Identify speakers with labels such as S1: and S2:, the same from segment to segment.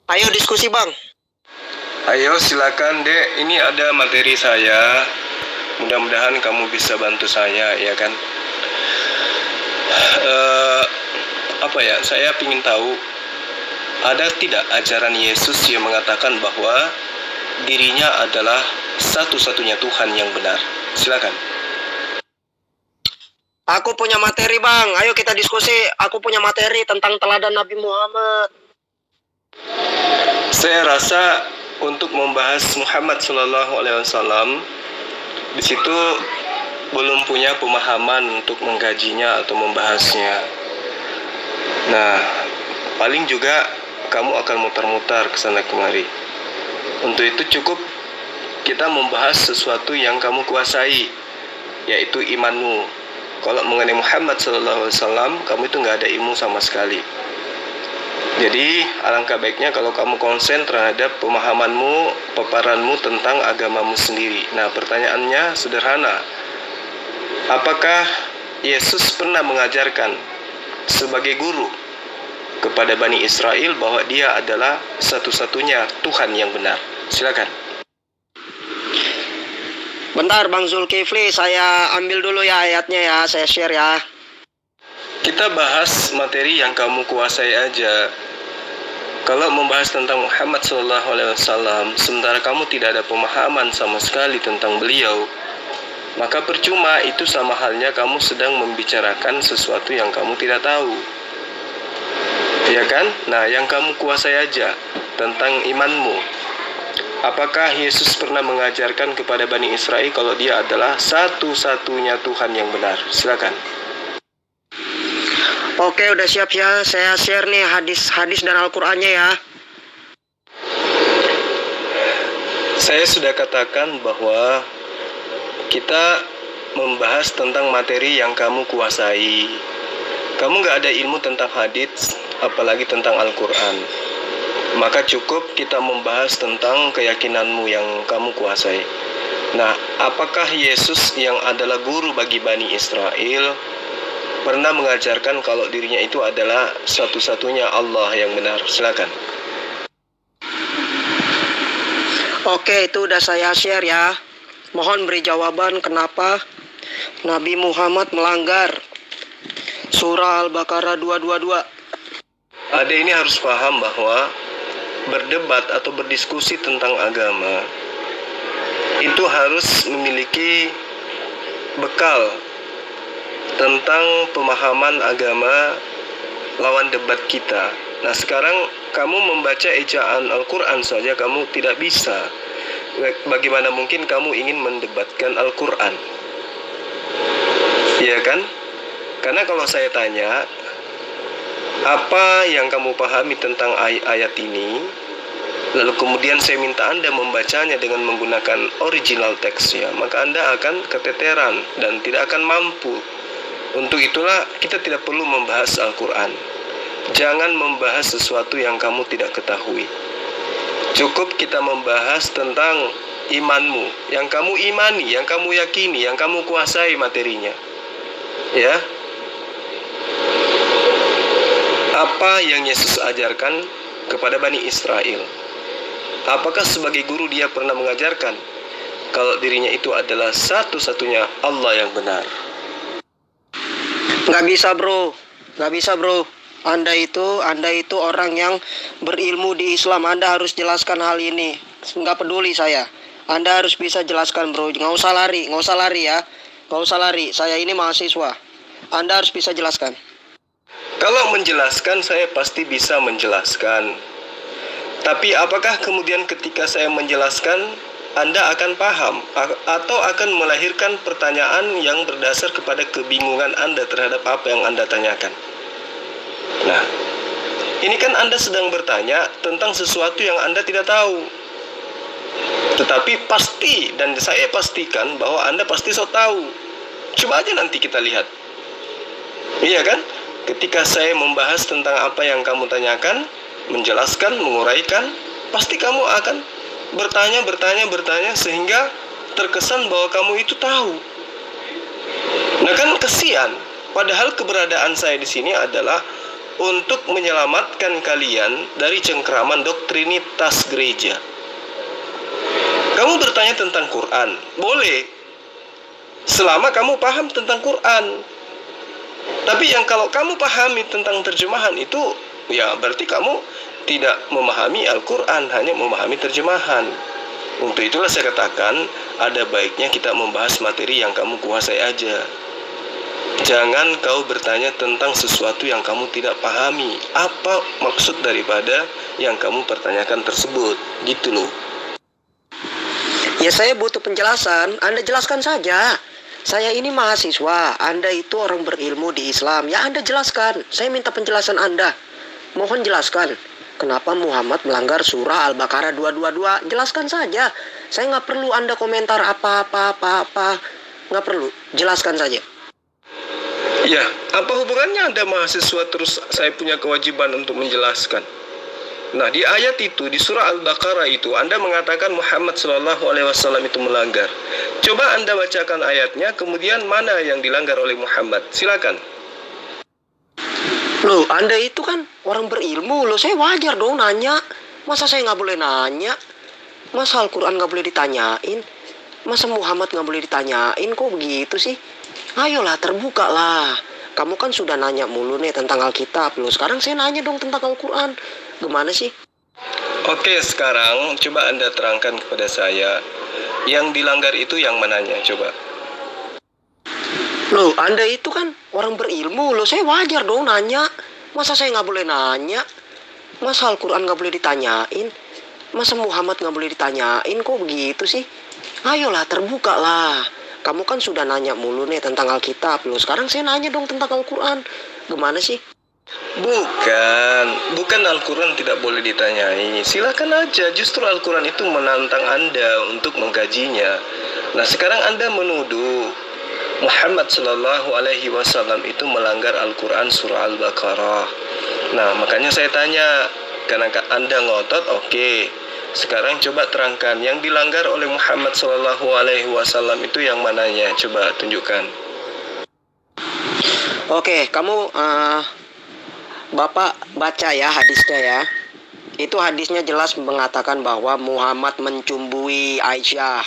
S1: Ayo diskusi bang.
S2: Ayo silakan dek, ini ada materi saya. Mudah-mudahan kamu bisa bantu saya, ya kan? Saya ingin tahu, ada tidak ajaran Yesus yang mengatakan bahwa dirinya adalah satu-satunya Tuhan yang benar? Silakan.
S1: Aku punya materi bang. Ayo kita diskusi. Aku punya materi tentang teladan Nabi Muhammad.
S2: Saya rasa untuk membahas Muhammad Sallallahu Alaihi Wasallam, di situ belum punya pemahaman untuk mengkajinya atau membahasnya. Nah, paling juga kamu akan mutar-mutar ke sana kemari. Untuk itu cukup kita membahas sesuatu yang kamu kuasai, yaitu imanmu. Kalau mengenai Muhammad Sallallahu Alaihi Wasallam, kamu itu nggak ada ilmu sama sekali. Jadi alangkah baiknya kalau kamu konsen terhadap pemahamanmu, paparanmu tentang agamamu sendiri. Nah, pertanyaannya sederhana. Apakah Yesus pernah mengajarkan sebagai guru kepada Bani Israel bahwa dia adalah satu-satunya Tuhan yang benar? Silakan.
S1: Bentar Bang Zulkifli, saya ambil dulu ya ayatnya ya, saya share ya.
S2: Kita bahas materi yang kamu kuasai aja. Kalau membahas tentang Muhammad SAW, sementara kamu tidak ada pemahaman sama sekali tentang beliau, maka percuma, itu sama halnya kamu sedang membicarakan sesuatu yang kamu tidak tahu. Ya kan? Nah, yang kamu kuasai aja tentang imanmu. Apakah Yesus pernah mengajarkan kepada Bani Israel kalau dia adalah satu-satunya Tuhan yang benar? Silakan.
S1: Oke, udah siap ya. Saya share nih hadis dan Al-Qur'annya ya.
S2: Saya sudah katakan bahwa kita membahas tentang materi yang kamu kuasai. Kamu nggak ada ilmu tentang hadis, apalagi tentang Al-Quran. Maka cukup kita membahas tentang keyakinanmu yang kamu kuasai. Nah, apakah Yesus yang adalah guru bagi Bani Israel pernah mengajarkan kalau dirinya itu adalah satu-satunya Allah yang benar? Silakan.
S1: Oke, itu udah saya share ya. Mohon beri jawaban kenapa Nabi Muhammad melanggar surah Al-Baqarah 222.
S2: Adek ini harus paham bahwa berdebat atau berdiskusi tentang agama itu harus memiliki bekal tentang pemahaman agama lawan debat kita. Nah, sekarang kamu membaca ejaan Al-Quran saja kamu tidak bisa. Bagaimana mungkin kamu ingin mendebatkan Al-Quran? Iya kan? Karena kalau saya tanya, apa yang kamu pahami tentang ayat ini, lalu kemudian saya minta Anda membacanya dengan menggunakan original teksnya, maka Anda akan keteteran dan tidak akan mampu. Untuk itulah kita tidak perlu membahas Al-Quran. Jangan membahas sesuatu yang kamu tidak ketahui. Cukup kita membahas tentang imanmu, yang kamu imani, yang kamu yakini, yang kamu kuasai materinya. Ya. Apa yang Yesus ajarkan kepada Bani Israel? Apakah sebagai guru dia pernah mengajarkan kalau dirinya itu adalah satu-satunya Allah yang benar?
S1: Nggak bisa bro. Anda itu orang yang berilmu di Islam. Anda harus jelaskan hal ini. Nggak peduli saya. Anda harus bisa jelaskan bro. Nggak usah lari ya. Nggak usah lari. Saya ini mahasiswa. Anda harus bisa jelaskan.
S2: Kalau menjelaskan, saya pasti bisa menjelaskan. Tapi apakah kemudian ketika saya menjelaskan, Anda akan paham atau akan melahirkan pertanyaan yang berdasar kepada kebingungan Anda terhadap apa yang Anda tanyakan? Nah, ini kan Anda sedang bertanya tentang sesuatu yang Anda tidak tahu. Tetapi pasti, dan saya pastikan bahwa Anda pasti sok tahu. Coba aja nanti kita lihat. Iya kan? Ketika saya membahas tentang apa yang kamu tanyakan, menjelaskan, menguraikan, pasti kamu akan bertanya sehingga terkesan bahwa kamu itu tahu. Nah kan kesian. Padahal keberadaan saya di sini adalah untuk menyelamatkan kalian dari cengkraman doktrinitas gereja. Kamu bertanya tentang Quran, boleh, selama kamu paham tentang Quran. Tapi yang kalau kamu pahami tentang terjemahan itu, ya berarti kamu tidak memahami Al-Quran, hanya memahami terjemahan. Untuk itulah saya katakan, ada baiknya kita membahas materi yang kamu kuasai aja. Jangan kau bertanya tentang sesuatu yang kamu tidak pahami. Apa maksud daripada yang kamu pertanyakan tersebut? Gitu loh.
S1: Ya saya butuh penjelasan, Anda jelaskan saja. Saya ini mahasiswa, Anda itu orang berilmu di Islam. Ya Anda jelaskan, saya minta penjelasan Anda. Mohon jelaskan, kenapa Muhammad melanggar surah Al-Baqarah 222? Jelaskan saja, saya nggak perlu Anda komentar apa-apa. Nggak perlu, jelaskan saja.
S2: Ya, apa hubungannya Anda mahasiswa terus saya punya kewajiban untuk menjelaskan? Nah, di ayat itu, di surah Al-Baqarah itu, Anda mengatakan Muhammad SAW itu melanggar. Coba Anda bacakan ayatnya, kemudian mana yang dilanggar oleh Muhammad? Silakan.
S1: Loh, Anda itu kan orang berilmu. Loh, saya wajar dong nanya. Masa saya nggak boleh nanya? Masa Al-Quran nggak boleh ditanyain? Masa Muhammad nggak boleh ditanyain? Kok begitu sih? Ayolah, terbuka lah. Kamu kan sudah nanya mulu nih tentang Alkitab. Loh, sekarang saya nanya dong tentang Al-Quran. Gimana sih?
S2: Oke, sekarang coba Anda terangkan kepada saya, yang dilanggar itu yang mananya, coba.
S1: Loh, Anda itu kan orang berilmu. Loh, saya wajar dong nanya. Masa saya nggak boleh nanya? Masa Al-Quran nggak boleh ditanyain? Masa Muhammad nggak boleh ditanyain? Kok begitu sih? Ayolah, terbuka lah. Kamu kan sudah nanya mulu nih tentang Alkitab. Loh, sekarang saya nanya dong tentang Al-Quran. Gimana sih?
S2: Bukan Al-Quran tidak boleh ditanyai. Silakan aja, justru Al-Quran itu menantang Anda untuk mengkajinya. Nah, sekarang Anda menuduh Muhammad SAW itu melanggar Al-Quran surah Al-Baqarah. Nah, makanya saya tanya, karena Anda ngotot, oke. Sekarang coba terangkan, yang dilanggar oleh Muhammad SAW itu yang mananya? Coba tunjukkan.
S1: Oke, kamu Bapak baca ya hadisnya ya. Itu hadisnya jelas mengatakan bahwa Muhammad mencumbui Aisyah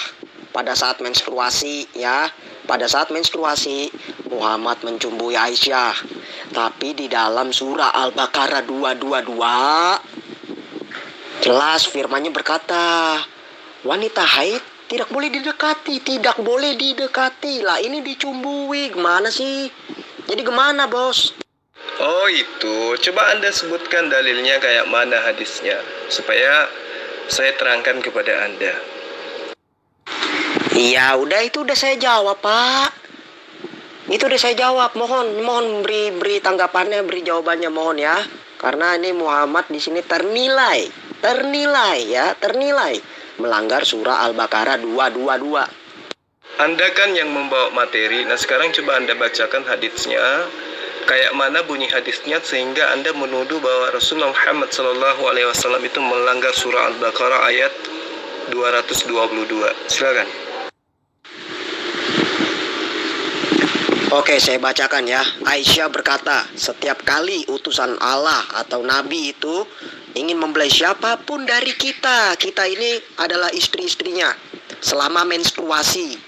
S1: pada saat menstruasi ya. Pada saat menstruasi Muhammad mencumbui Aisyah. Tapi di dalam surah Al-Baqarah 222 jelas firmannya berkata, wanita haid tidak boleh didekati. Lah ini dicumbui, gimana sih? Jadi gimana, Bos?
S2: Oh itu, coba Anda sebutkan dalilnya kayak mana hadisnya, supaya saya terangkan kepada Anda.
S1: Iya, itu udah saya jawab, Pak. Itu udah saya jawab. Mohon beri tanggapannya, beri jawabannya, mohon ya. Karena ini Muhammad di sini ternilai melanggar surah Al-Baqarah 222.
S2: Anda kan yang membawa materi. Nah, sekarang coba Anda bacakan hadisnya. Kayak mana bunyi hadisnya sehingga Anda menuduh bahwa Rasulullah Muhammad SAW itu melanggar surah Al-Baqarah ayat 222. Silakan.
S1: Oke, saya bacakan ya. Aisyah berkata, setiap kali utusan Allah atau Nabi itu ingin membelai siapapun dari kita ini adalah istri-istrinya selama menstruasi,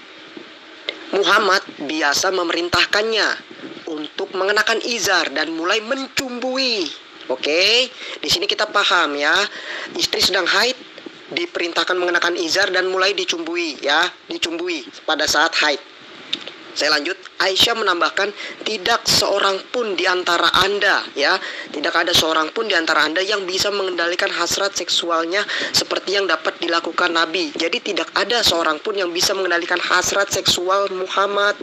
S1: Muhammad biasa memerintahkannya untuk mengenakan izar dan mulai mencumbui. Oke, di sini kita paham ya. Istri sedang haid diperintahkan mengenakan izar dan mulai dicumbui ya, dicumbui pada saat haid. Saya lanjut, Aisyah menambahkan, tidak seorang pun di antara Anda ya, tidak ada seorang pun di antara Anda yang bisa mengendalikan hasrat seksualnya seperti yang dapat dilakukan Nabi. Jadi tidak ada seorang pun yang bisa mengendalikan hasrat seksual Muhammad.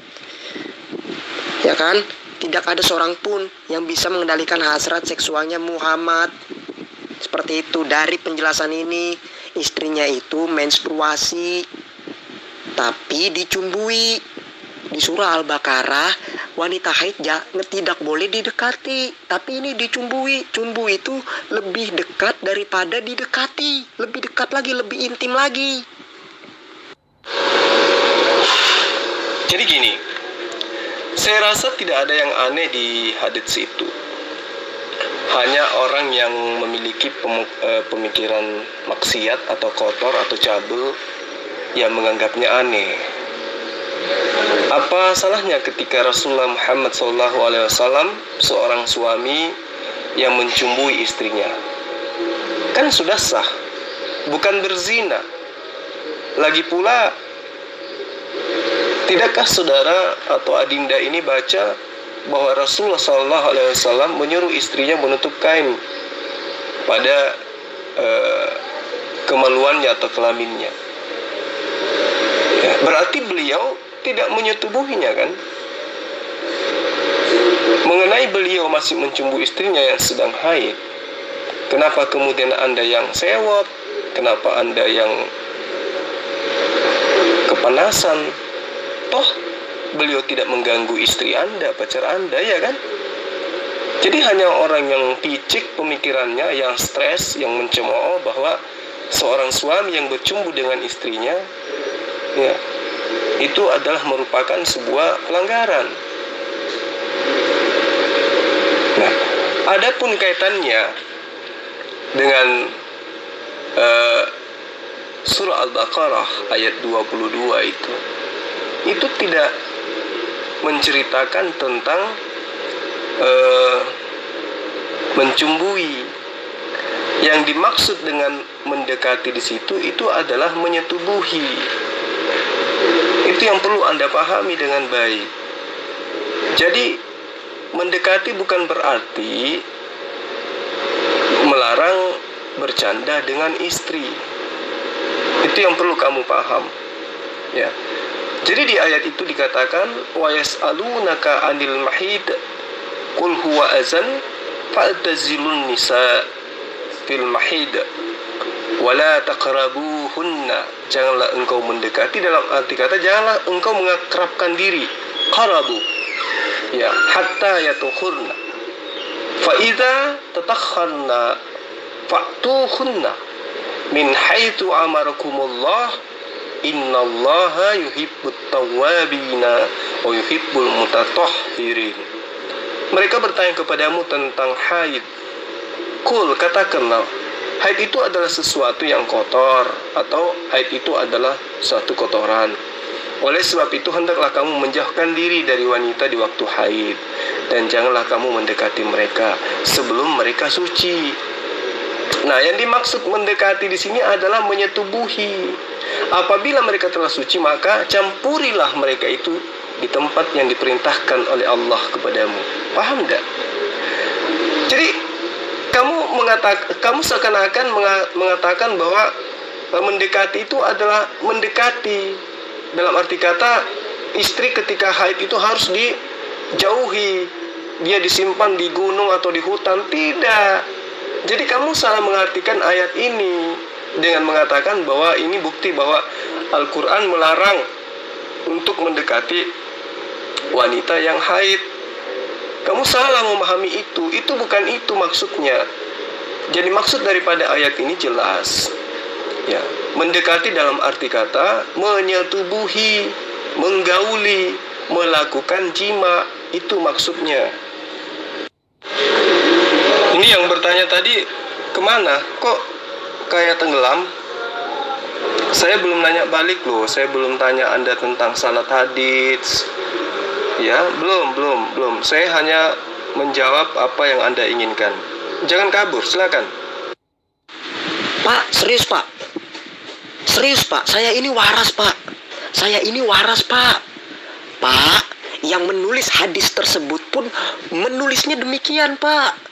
S1: Ya kan? Tidak ada seorang pun yang bisa mengendalikan hasrat seksualnya Muhammad. Seperti itu. Dari penjelasan ini, istrinya itu menstruasi tapi dicumbui. Di surah Al-Baqarah, wanita haid tidak boleh didekati, tapi ini dicumbui. Cumbu itu lebih dekat daripada didekati, lebih dekat lagi, lebih intim lagi.
S2: Jadi gini, saya rasa tidak ada yang aneh di hadits itu. hanya orang yang memiliki pemikiran maksiat atau kotor atau cabul yang menganggapnya aneh. Apa salahnya ketika Rasulullah Muhammad SAW seorang suami yang mencumbui istrinya? Kan sudah sah, bukan berzina. Lagi pula, tidakkah saudara atau adinda ini baca bahwa Rasulullah SAW menyuruh istrinya menutup kain pada kemaluannya atau kelaminnya? Ya, berarti beliau tidak menyetubuhinya kan? Mengenai beliau masih mencumbu istrinya yang sedang haid, kenapa kemudian Anda yang sewot? Kenapa Anda yang kepanasan? Toh beliau tidak mengganggu istri Anda, pacar Anda, ya kan? Jadi hanya orang yang picik pemikirannya, yang stres, yang mencemooh bahwa seorang suami yang bercumbu dengan istrinya, ya, itu adalah merupakan sebuah pelanggaran. Nah, adapun kaitannya dengan surah Al-Baqarah ayat 22 itu tidak menceritakan tentang mencumbui. Yang dimaksud dengan mendekati di situ itu adalah menyetubuhi. Itu yang perlu Anda pahami dengan baik. Jadi mendekati bukan berarti melarang bercanda dengan istri. Itu yang perlu kamu paham. Ya. Jadi di ayat itu dikatakan wa yas'alunaka 'anil mahid qul huwa azan fa'tazilun nisa fil mahid wala taqrabuhunna. Janganlah engkau mendekati, dalam arti kata janganlah engkau mengakrabkan diri, qarabu, ya, hatta yatuhurna, fa idza tatakharna fa'tuhunna min haitsu amarakumullah innallaha yuhibbut tawwabina wa yuhibbul mutatahhirin. Mereka bertanya kepadamu tentang haid. Kul, katakanlah, haid itu adalah sesuatu yang kotor, atau haid itu adalah suatu kotoran. Oleh sebab itu hendaklah kamu menjauhkan diri dari wanita di waktu haid, dan janganlah kamu mendekati mereka sebelum mereka suci. Nah, yang dimaksud mendekati di sini adalah menyetubuhi. Apabila mereka telah suci, maka campurilah mereka itu di tempat yang diperintahkan oleh Allah kepadamu. Paham tidak? Jadi kamu seakan-akan mengatakan bahwa mendekati itu adalah mendekati. Dalam arti kata, istri ketika haid itu harus dijauhi, dia disimpan di gunung atau di hutan. Tidak. Jadi kamu salah mengartikan ayat ini dengan mengatakan bahwa ini bukti bahwa Al-Quran melarang untuk mendekati wanita yang haid. Kamu salah memahami itu. Itu bukan itu maksudnya. Jadi maksud daripada ayat ini jelas, ya, mendekati dalam arti kata menyetubuhi, menggauli, melakukan jima, itu maksudnya. Ini yang bertanya tadi, kemana? Kok kayak tenggelam? Saya belum nanya balik loh. Saya belum tanya Anda tentang sanad hadits. Ya, belum. Saya hanya menjawab apa yang Anda inginkan. Jangan kabur, silakan.
S1: Pak, serius Pak. Serius Pak, saya ini waras Pak. Pak, yang menulis hadis tersebut pun menulisnya demikian Pak.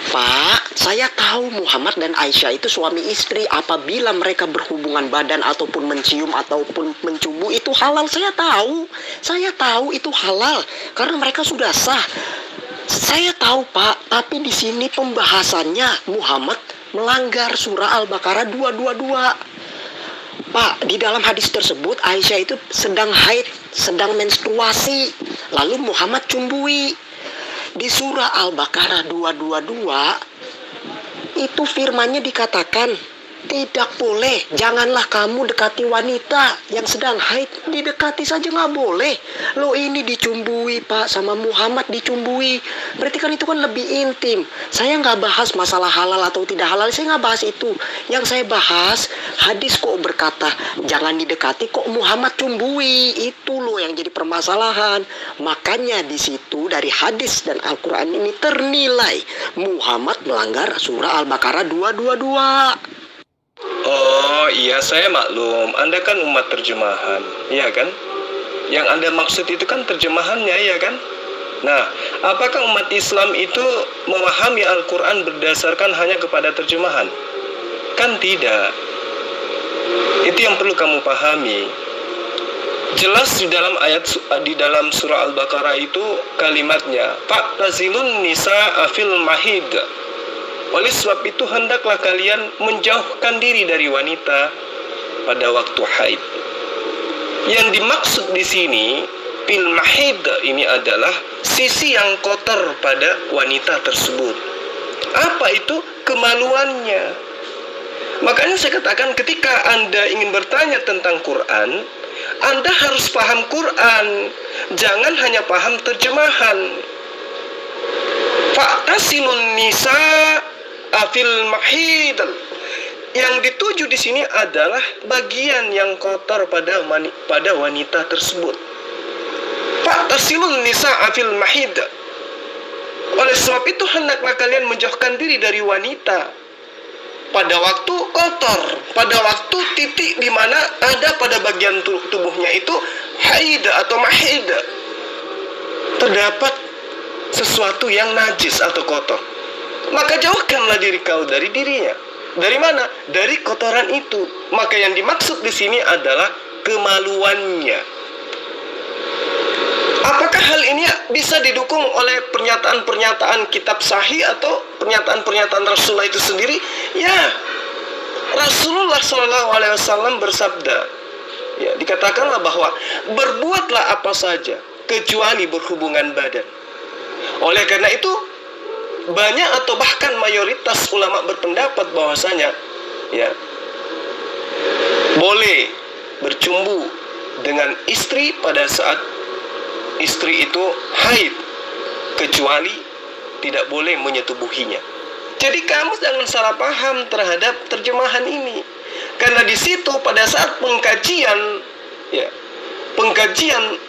S1: Pak, saya tahu Muhammad dan Aisyah itu suami istri. Apabila mereka berhubungan badan ataupun mencium ataupun mencumbu itu halal. Saya tahu itu halal karena mereka sudah sah. Saya tahu Pak, tapi di sini pembahasannya Muhammad melanggar surah Al-Baqarah 222. Pak, di dalam hadis tersebut Aisyah itu sedang haid, sedang menstruasi, lalu Muhammad cumbui. Di surah Al-Baqarah 222 itu firmannya dikatakan, Tidak boleh. Janganlah kamu dekati wanita yang sedang haid. Didekati saja nggak boleh. Lo ini dicumbui Pak, sama Muhammad dicumbui. Berarti kan itu kan lebih intim. Saya nggak bahas masalah halal atau tidak halal. Saya nggak bahas itu. Yang saya bahas, hadis kok berkata jangan didekati, kok Muhammad cumbui. Itu loh yang jadi permasalahan. Makanya di situ dari hadis dan Al-Quran ini ternilai Muhammad melanggar surah Al-Baqarah 222.
S2: Oh iya, saya maklum. Anda kan umat terjemahan, iya kan? Yang Anda maksud itu kan terjemahannya, ya kan? Nah, apakah umat Islam itu memahami Al-Quran berdasarkan hanya kepada terjemahan? Kan tidak. Itu yang perlu kamu pahami. Jelas di dalam surah Al-Baqarah itu kalimatnya, Fa'tazilun nisa'a fil mahid. Oleh sebab itu hendaklah kalian menjauhkan diri dari wanita pada waktu haid. Yang dimaksud di sini fil mahid ini adalah sisi yang kotor pada wanita tersebut. Apa itu? Kemaluannya. Makanya saya katakan ketika Anda ingin bertanya tentang Quran, Anda harus paham Quran. Jangan hanya paham terjemahan. Fa'tasilun nisa afil mahid. Yang dituju di sini adalah bagian yang kotor pada wanita tersebut. Fa'tasilun nisa afil mahid. Oleh sebab itu hendaklah kalian menjauhkan diri dari wanita pada waktu kotor, pada waktu titik di mana ada pada bagian tubuhnya itu haid atau mahid, terdapat sesuatu yang najis atau kotor. Maka jauhkanlah diri kau dari dirinya. Dari mana? Dari kotoran itu. Maka yang dimaksud di sini adalah kemaluannya. Apakah hal ini bisa didukung oleh pernyataan-pernyataan kitab sahih atau pernyataan-pernyataan Rasulullah itu sendiri? Ya, Rasulullah SAW bersabda, ya, dikatakanlah bahwa berbuatlah apa saja kecuali berhubungan badan. Oleh karena itu, banyak atau bahkan mayoritas ulama berpendapat bahwasanya, ya, boleh bercumbu dengan istri pada saat istri itu haid, kecuali tidak boleh menyetubuhinya. Jadi kamu jangan salah paham terhadap terjemahan ini, karena di situ pada saat pengkajian, ya, pengkajian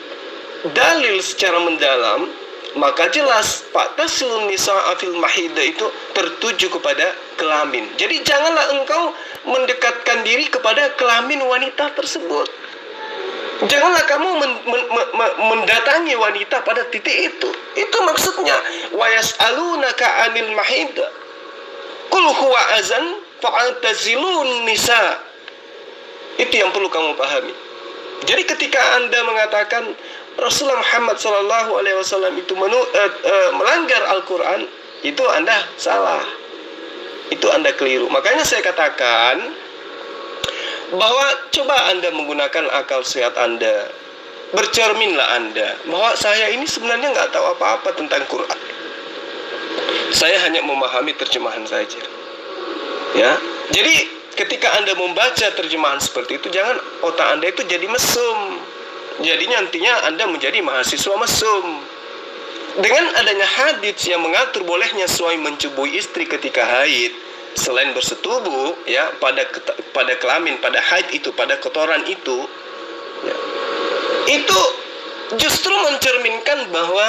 S2: dalil secara mendalam, maka jelas fa'tasilun nisa'a fil mahida itu tertuju kepada kelamin. Jadi janganlah engkau mendekatkan diri kepada kelamin wanita tersebut. Janganlah kamu mendatangi wanita pada titik itu. Itu maksudnya wa yas'alunaka 'anil mahid. Qul huwa azan fa'tazilun nisa. Itu yang perlu kamu pahami. Jadi ketika Anda mengatakan Rasulullah Muhammad SAW itu melanggar Al-Quran, itu Anda salah, itu Anda keliru. Makanya saya katakan bahwa coba Anda menggunakan akal sehat Anda, bercerminlah Anda bahwa saya ini sebenarnya nggak tahu apa-apa tentang Quran. Saya hanya memahami terjemahan saja. Ya, jadi ketika Anda membaca terjemahan seperti itu, jangan otak Anda itu jadi mesum. Jadi nantinya Anda menjadi mahasiswa mesum. Dengan adanya hadits yang mengatur bolehnya suami mencubui istri ketika haid, selain bersetubuh, ya, pada kelamin, pada haid itu, pada kotoran itu, ya, itu justru mencerminkan bahwa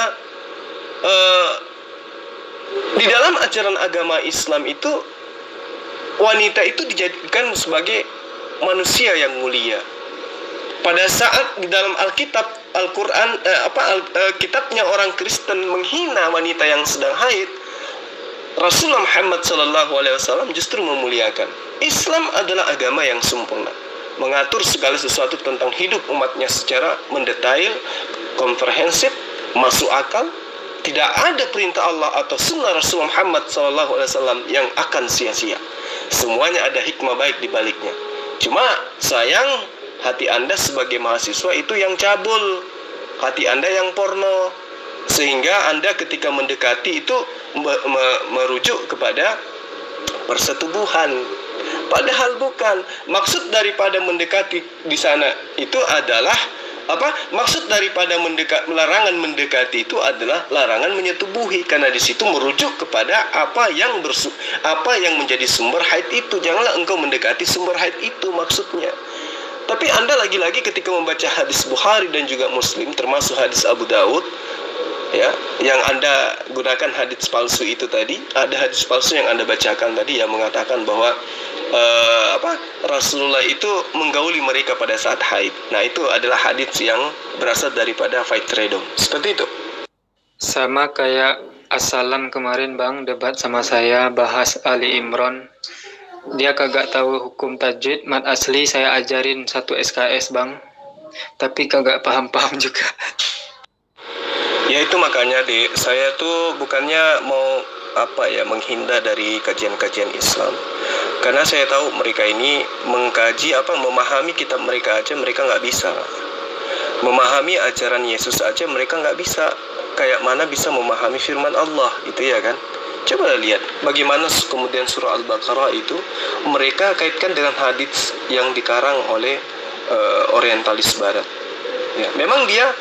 S2: di dalam ajaran agama Islam itu wanita itu dijadikan sebagai manusia yang mulia. Pada saat di dalam Alkitab, Al-Quran, kitabnya orang Kristen menghina wanita yang sedang haid, Rasulullah Muhammad SAW justru memuliakan. Islam adalah agama yang sempurna, mengatur segala sesuatu tentang hidup umatnya secara mendetail, komprehensif, masuk akal. Tidak ada perintah Allah atau sunnah Rasulullah Muhammad SAW yang akan sia-sia. Semuanya ada hikmah baik di baliknya. Cuma sayang, hati Anda sebagai mahasiswa itu yang cabul, hati Anda yang porno, sehingga Anda ketika mendekati itu merujuk kepada persetubuhan. Padahal bukan. Maksud daripada mendekati di sana itu adalah apa? Maksud daripada larangan mendekati itu adalah larangan menyetubuhi, karena di situ merujuk kepada apa yang menjadi sumber haid itu. Janganlah engkau mendekati sumber haid itu maksudnya. Tapi Anda lagi-lagi ketika membaca hadis Bukhari dan juga Muslim, termasuk hadis Abu Daud, ya, yang Anda gunakan hadis palsu itu tadi, ada hadis palsu yang Anda bacakan tadi yang mengatakan bahwa Rasulullah itu menggauli mereka pada saat haid. Nah, itu adalah hadis yang berasal daripada Faith Redom. Seperti itu.
S3: Sama kayak Assalam kemarin Bang debat sama saya bahas Ali Imran. Dia kagak tahu hukum tajwid, mat asli saya ajarin 1 SKS Bang. Tapi kagak paham-paham juga.
S2: Ya itu makanya saya tuh bukannya mau menghindar dari kajian-kajian Islam. Karena saya tahu mereka ini mengkaji memahami kitab mereka aja mereka nggak bisa. Memahami ajaran Yesus aja mereka nggak bisa. Kayak mana bisa memahami firman Allah, itu ya kan? Coba lihat bagaimana kemudian surah Al-Baqarah itu mereka kaitkan dengan hadits yang dikarang oleh orientalis barat. Ya, memang dia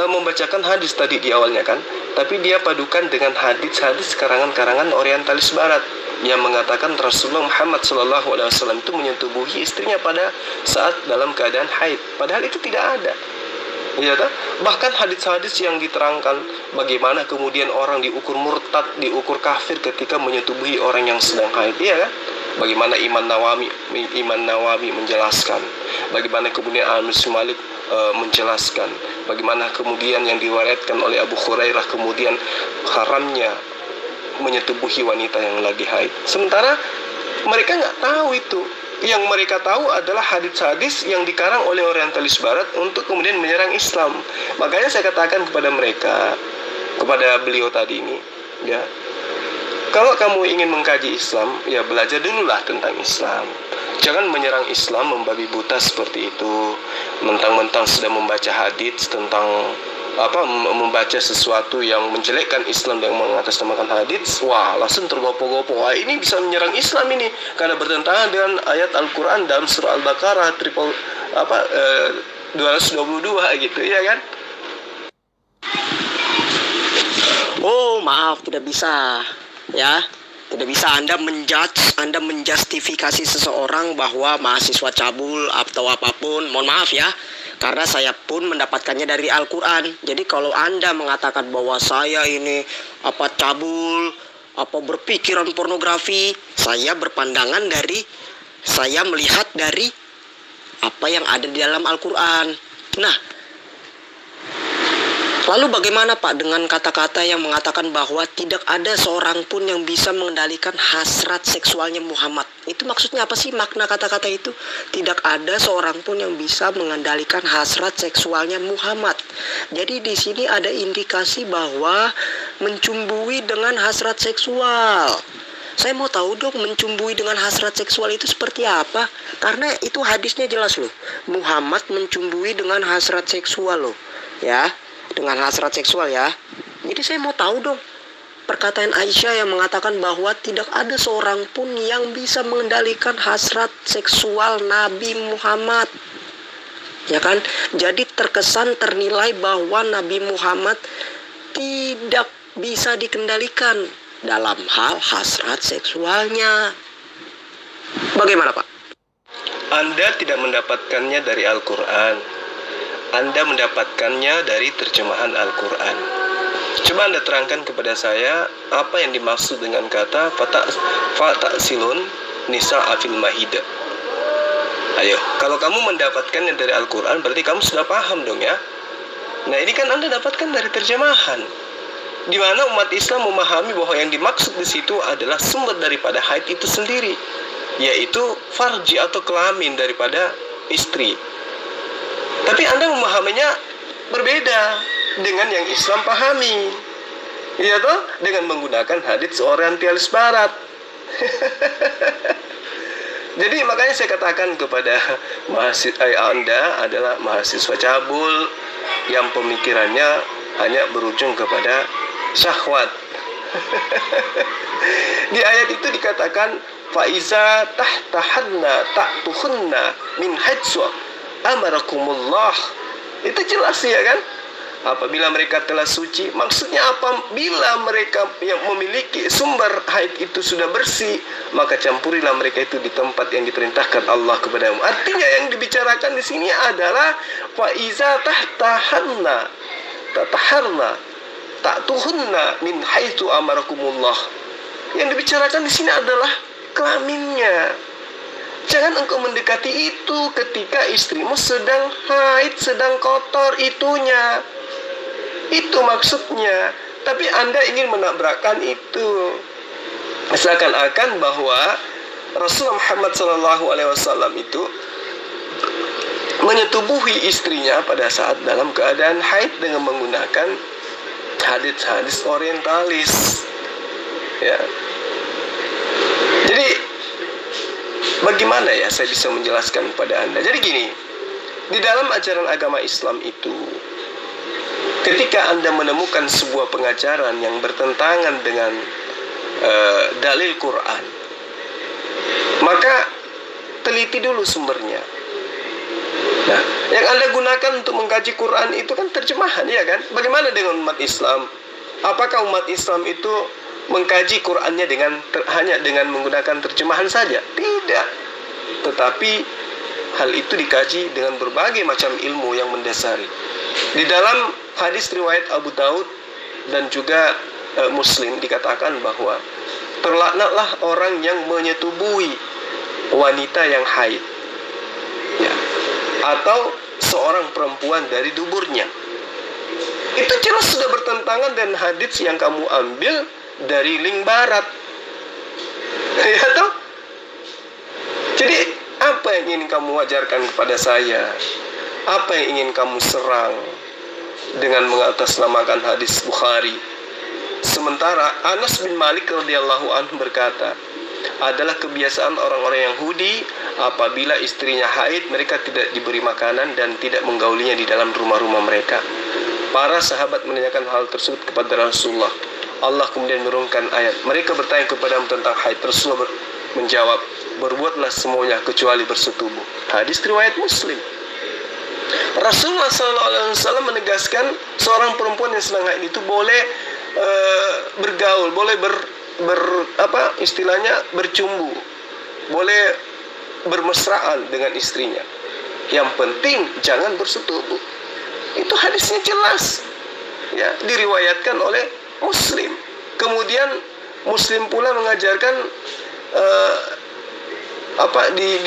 S2: membacakan hadis tadi di awalnya kan, tapi dia padukan dengan hadis-hadis karangan-karangan orientalis barat yang mengatakan Rasulullah Muhammad SAW itu menyetubuhi istrinya pada saat dalam keadaan haid. Padahal itu tidak ada. Ya, bahkan hadis-hadis yang diterangkan bagaimana kemudian orang diukur murtad, diukur kafir ketika menyetubuhi orang yang sedang haid, ya kan? Bagaimana Imam Nawawi menjelaskan, bagaimana kemudian Anas Malik menjelaskan, bagaimana kemudian yang diriwayatkan oleh Abu Hurairah kemudian haramnya menyetubuhi wanita yang lagi haid. Sementara mereka nggak tahu itu. Yang mereka tahu adalah hadis-hadis yang dikarang oleh orientalis barat untuk kemudian menyerang Islam. Makanya saya katakan kepada mereka, kepada beliau tadi ini, ya, kalau kamu ingin mengkaji Islam, ya belajar dululah tentang Islam. Jangan menyerang Islam membabi buta seperti itu. Mentang-mentang sudah membaca hadis tentang membaca sesuatu yang menjelekkan Islam dan mengatasnamakan hadis, wah langsung tergopoh-gopoh. Wah, ini bisa menyerang Islam ini karena bertentangan dengan ayat Al-Quran dalam surah Al-Baqarah 222 gitu, ya kan?
S1: Oh, maaf, tidak bisa. Ya, tidak bisa Anda menjustifikasi seseorang bahwa mahasiswa cabul atau apapun. Mohon maaf ya, karena saya pun mendapatkannya dari Al-Quran. Jadi kalau Anda mengatakan bahwa saya ini cabul, berpikiran pornografi, saya berpandangan saya melihat dari apa yang ada di dalam Al-Quran. Nah, lalu bagaimana Pak dengan kata-kata yang mengatakan bahwa tidak ada seorang pun yang bisa mengendalikan hasrat seksualnya Muhammad? Itu maksudnya apa sih makna kata-kata itu? Tidak ada seorang pun yang bisa mengendalikan hasrat seksualnya Muhammad. Jadi di sini ada indikasi bahwa mencumbui dengan hasrat seksual. Saya mau tahu dong, mencumbui dengan hasrat seksual itu seperti apa? Karena itu hadisnya jelas loh. Muhammad mencumbui dengan hasrat seksual loh. Ya. Dengan hasrat seksual ya. Jadi saya mau tahu dong perkataan Aisyah yang mengatakan bahwa tidak ada seorang pun yang bisa mengendalikan hasrat seksual Nabi Muhammad. Ya kan? Jadi ternilai bahwa Nabi Muhammad tidak bisa dikendalikan dalam hal hasrat seksualnya. Bagaimana Pak?
S2: Anda tidak mendapatkannya dari Al-Quran. Anda mendapatkannya dari terjemahan Al-Quran. Coba Anda terangkan kepada saya apa yang dimaksud dengan kata fata'silun nisa'a fil mahidah. Ayo, kalau kamu mendapatkannya dari Al-Quran berarti kamu sudah paham dong ya. Nah, ini kan Anda dapatkan dari terjemahan, di mana umat Islam memahami bahwa yang dimaksud di situ adalah sumber daripada haid itu sendiri, yaitu farji atau kelamin daripada istri. Tapi Anda memahaminya berbeda dengan yang Islam pahami, ya toh, dengan menggunakan hadits orientalis barat. Jadi makanya saya katakan kepada Anda adalah mahasiswa cabul yang pemikirannya hanya berujung kepada syahwat. Di ayat itu dikatakan Faiza tahtahanna ta'tuhunna min haitsu amarakumullah. Itu jelas ya kan? Apabila mereka telah suci, maksudnya apabila mereka yang memiliki sumber haid itu sudah bersih, maka campurilah mereka itu di tempat yang diperintahkan Allah kepadamu. Artinya yang dibicarakan di sini adalah faiza tahtahanna tataharna ta'tuhunna min haitsu amarakumullah. Yang dibicarakan di sini adalah kelaminnya. Jangan engkau mendekati itu ketika istrimu sedang haid, sedang kotor itunya. Itu maksudnya. Tapi Anda ingin menabrakkan itu. Seakan-akan bahwa Rasulullah Muhammad SAW itu menyetubuhi istrinya pada saat dalam keadaan haid dengan menggunakan hadis-hadis orientalis. Ya. Jadi bagaimana ya saya bisa menjelaskan kepada Anda? Jadi gini, di dalam ajaran agama Islam itu, ketika Anda menemukan sebuah pengajaran yang bertentangan dengan dalil Quran, maka teliti dulu sumbernya. Nah, yang Anda gunakan untuk mengkaji Quran itu kan terjemahan, ya kan? Bagaimana dengan umat Islam? Apakah umat Islam itu mengkaji Qurannya hanya dengan menggunakan terjemahan saja? Tidak. Tetapi hal itu dikaji dengan berbagai macam ilmu yang mendasari. Di dalam hadis riwayat Abu Daud dan juga Muslim dikatakan bahwa terlaknatlah orang yang menyetubuhi wanita yang haid, ya, atau seorang perempuan dari duburnya. Itu jelas sudah bertentangan dengan hadis yang kamu ambil dari link barat, ya toh? Jadi apa yang ingin kamu ajarkan kepada saya? Apa yang ingin kamu serang dengan mengatasnamakan hadis Bukhari? Sementara Anas bin Malik radhiyallahu anhu berkata, adalah kebiasaan orang-orang Yahudi apabila istrinya haid, mereka tidak diberi makanan dan tidak menggaulinya di dalam rumah-rumah mereka. Para sahabat menanyakan hal tersebut kepada Rasulullah. Allah kemudian menurunkan ayat. Mereka bertanya kepadamu tentang haid. Rasulullah menjawab, berbuatlah semuanya kecuali bersetubuh. Hadis riwayat Muslim. Rasulullah SAW menegaskan seorang perempuan yang sedang haid itu boleh bergaul, boleh bercumbu, boleh bermesraan dengan istrinya. Yang penting jangan bersetubuh. Itu hadisnya jelas, ya, diriwayatkan oleh Muslim. Kemudian Muslim pula mengajarkan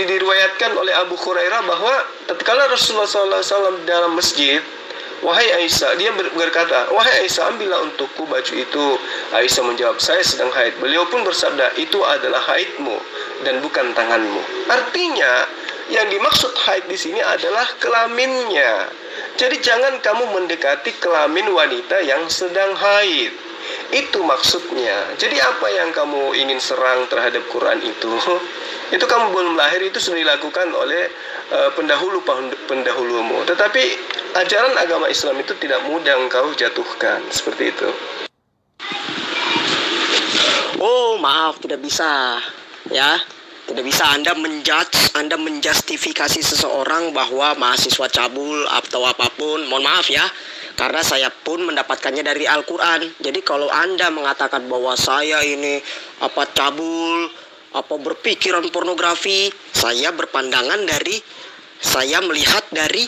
S2: diriwayatkan oleh Abu Hurairah bahwa tatkala Rasulullah SAW dalam masjid, wahai Aisyah, dia berkata, wahai Aisyah, ambillah untukku baju itu. Aisyah menjawab, saya sedang haid. Beliau pun bersabda, itu adalah haidmu dan bukan tanganmu. Artinya yang dimaksud haid di sini adalah kelaminnya. Jadi jangan kamu mendekati kelamin wanita yang sedang haid. Itu maksudnya. Jadi apa yang kamu ingin serang terhadap Quran itu kamu belum lahir, itu sudah dilakukan oleh pendahulumu. Tetapi ajaran agama Islam itu tidak mudah engkau jatuhkan seperti itu.
S1: Oh, maaf, tidak bisa. Ya, tidak bisa Anda menjustifikasi seseorang bahwa mahasiswa cabul atau apapun. Mohon maaf ya, karena saya pun mendapatkannya dari Al-Quran. Jadi kalau Anda mengatakan bahwa saya ini cabul, berpikiran pornografi, saya berpandangan saya melihat dari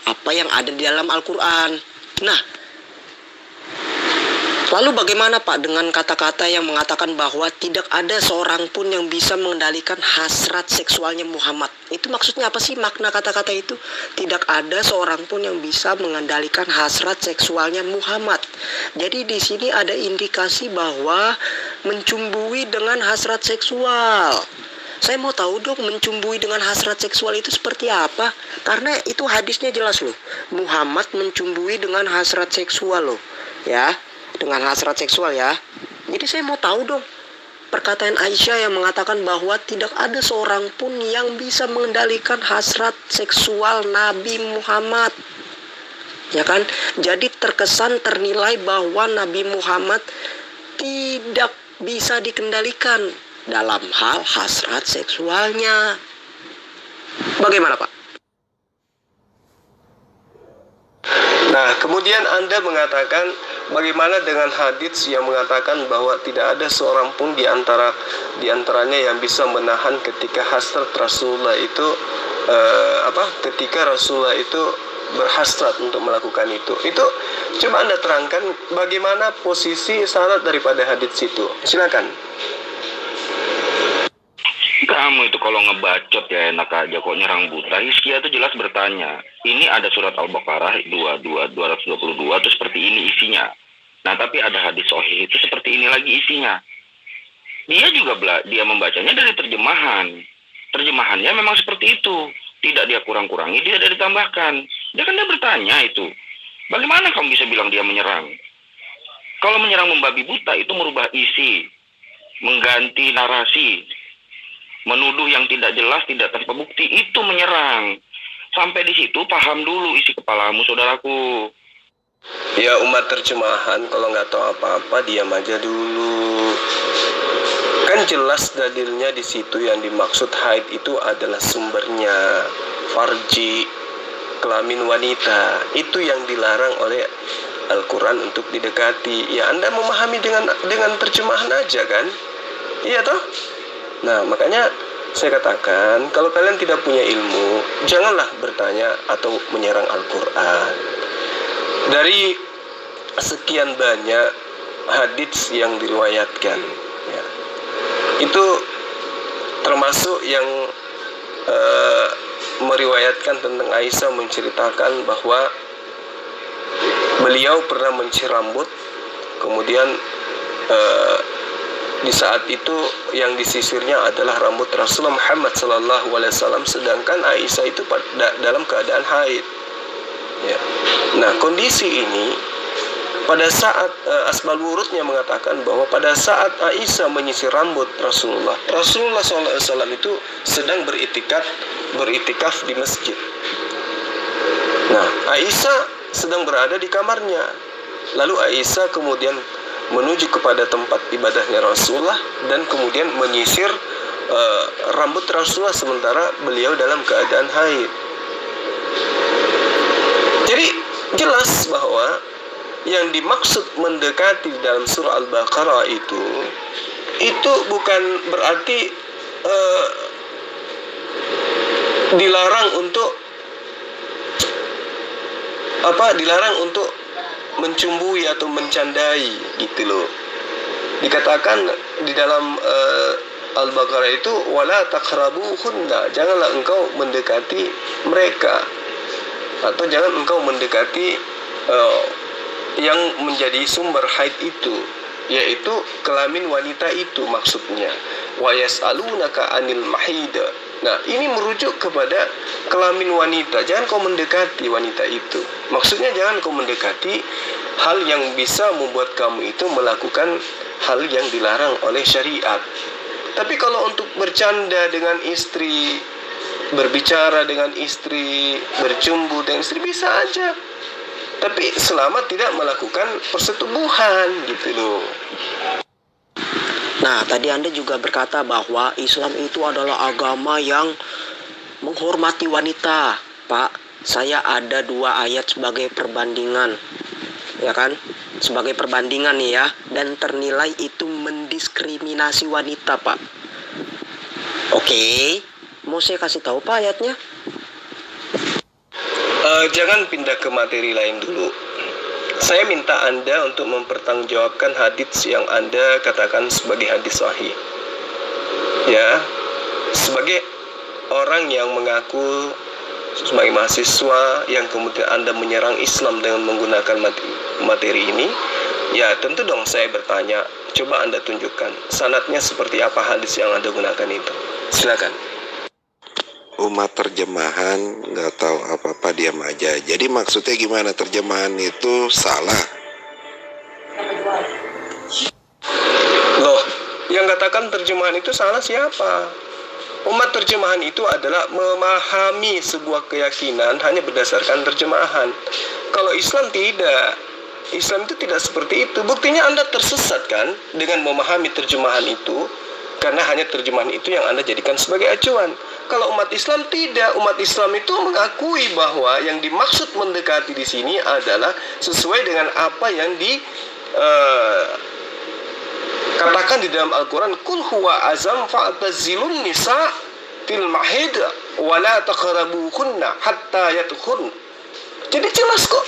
S1: apa yang ada di dalam Al-Quran. Nah, lalu bagaimana Pak dengan kata-kata yang mengatakan bahwa tidak ada seorang pun yang bisa mengendalikan hasrat seksualnya Muhammad? Itu maksudnya apa sih makna kata-kata itu? Tidak ada seorang pun yang bisa mengendalikan hasrat seksualnya Muhammad. Jadi di sini ada indikasi bahwa mencumbui dengan hasrat seksual. Saya mau tahu dong, mencumbui dengan hasrat seksual itu seperti apa? Karena itu hadisnya jelas loh. Muhammad mencumbui dengan hasrat seksual loh. Ya, dengan hasrat seksual ya. Jadi saya mau tahu dong, perkataan Aisyah yang mengatakan bahwa tidak ada seorang pun yang bisa mengendalikan hasrat seksual Nabi Muhammad. Ya kan? Jadi ternilai bahwa Nabi Muhammad tidak bisa dikendalikan dalam hal hasrat seksualnya. Bagaimana, Pak?
S2: Nah, kemudian Anda mengatakan bagaimana dengan hadits yang mengatakan bahwa tidak ada seorang pun di antaranya yang bisa menahan ketika hasrat Rasulullah itu ketika Rasulullah itu berhasrat untuk melakukan itu. Itu coba Anda terangkan bagaimana posisi sanad daripada hadits itu. Silakan.
S4: Kamu itu kalau ngebacot ya enak aja kok, nyerang buta. Hizkia itu jelas bertanya. Ini ada surat Al-Baqarah 222 itu seperti ini isinya. Nah, tapi ada hadis sahih itu seperti ini lagi isinya. Dia membacanya dari terjemahan. Terjemahannya memang seperti itu. Tidak dia kurang-kurangi, tidak dia ditambahkan. Dia bertanya itu. Bagaimana kamu bisa bilang dia menyerang? Kalau menyerang membabi buta itu merubah isi, mengganti narasi, menuduh yang tidak jelas, tidak tanpa bukti, itu menyerang. Sampai di situ paham dulu isi kepalamu, saudaraku.
S2: Ya, umat terjemahan kalau nggak tahu apa-apa diam aja dulu. Kan jelas dalilnya di situ yang dimaksud haid itu adalah sumbernya farji, kelamin wanita. Itu yang dilarang oleh Al-Quran untuk didekati. Ya, Anda memahami dengan terjemahan aja kan? Iya toh? Nah, makanya saya katakan, kalau kalian tidak punya ilmu, janganlah bertanya atau menyerang Al-Quran. Dari sekian banyak hadits yang diriwayatkan, ya, itu termasuk yang meriwayatkan tentang Aisyah menceritakan bahwa beliau pernah menyisir rambut, kemudian di saat itu yang disisirnya adalah rambut Rasulullah Muhammad SAW, sedangkan Aisyah itu dalam keadaan haid. Ya. Nah, kondisi ini pada saat Asbal Wurudnya mengatakan bahwa pada saat Aisyah menyisir rambut Rasulullah SAW itu sedang beritikaf di masjid. Nah, Aisyah sedang berada di kamarnya. Lalu Aisyah kemudian menuju kepada tempat ibadahnya Rasulullah dan kemudian menyisir rambut Rasulullah sementara beliau dalam keadaan haid. Jadi jelas bahwa yang dimaksud mendekati dalam surah Al-Baqarah itu bukan berarti dilarang untuk mencumbui atau mencandai gitu loh. Dikatakan di dalam Al-Baqarah itu wala taqrabuhunna, janganlah engkau mendekati mereka, atau jangan engkau mendekati yang menjadi sumber haid itu, yaitu kelamin wanita itu maksudnya. Wa yas'alunaka 'anil mahid. Nah, ini merujuk kepada kelamin wanita. Jangan kau mendekati wanita itu. Maksudnya jangan kau mendekati hal yang bisa membuat kamu itu melakukan hal yang dilarang oleh syariat. Tapi kalau untuk bercanda dengan istri, berbicara dengan istri, bercumbu dengan istri bisa aja. Tapi selama tidak melakukan persetubuhan gitu loh.
S1: Nah, tadi Anda juga berkata bahwa Islam itu adalah agama yang menghormati wanita. Pak, saya ada 2 ayat sebagai perbandingan, ya kan? Sebagai perbandingan nih ya, dan ternilai itu mendiskriminasi wanita, Pak. Oke, mau saya kasih tahu Pak ayatnya?
S2: Jangan pindah ke materi lain dulu. Saya minta Anda untuk mempertanggungjawabkan hadits yang Anda katakan sebagai hadis sahih. Ya, sebagai orang yang mengaku sebagai mahasiswa yang kemudian Anda menyerang Islam dengan menggunakan materi ini, ya tentu dong saya bertanya, coba Anda tunjukkan sanadnya seperti apa hadis yang Anda gunakan itu. Silakan.
S5: Umat terjemahan nggak tahu apa-apa, diam aja. Jadi maksudnya gimana, terjemahan itu salah?
S2: Loh, yang katakan terjemahan itu salah siapa? Umat terjemahan itu adalah memahami sebuah keyakinan hanya berdasarkan terjemahan. Kalau Islam tidak. Islam itu tidak seperti itu. Buktinya Anda tersesat kan dengan memahami terjemahan itu. karena hanya terjemahan itu yang Anda jadikan sebagai acuan. Kalau umat Islam tidak, umat Islam itu mengakui bahwa yang dimaksud mendekati di sini adalah sesuai dengan apa yang katakan di dalam Al-Quran, Qul huwa azam fa'tazilun nisa fil mahid wa la taqrabuhunna hatta yatuhun. Jadi jelas kok.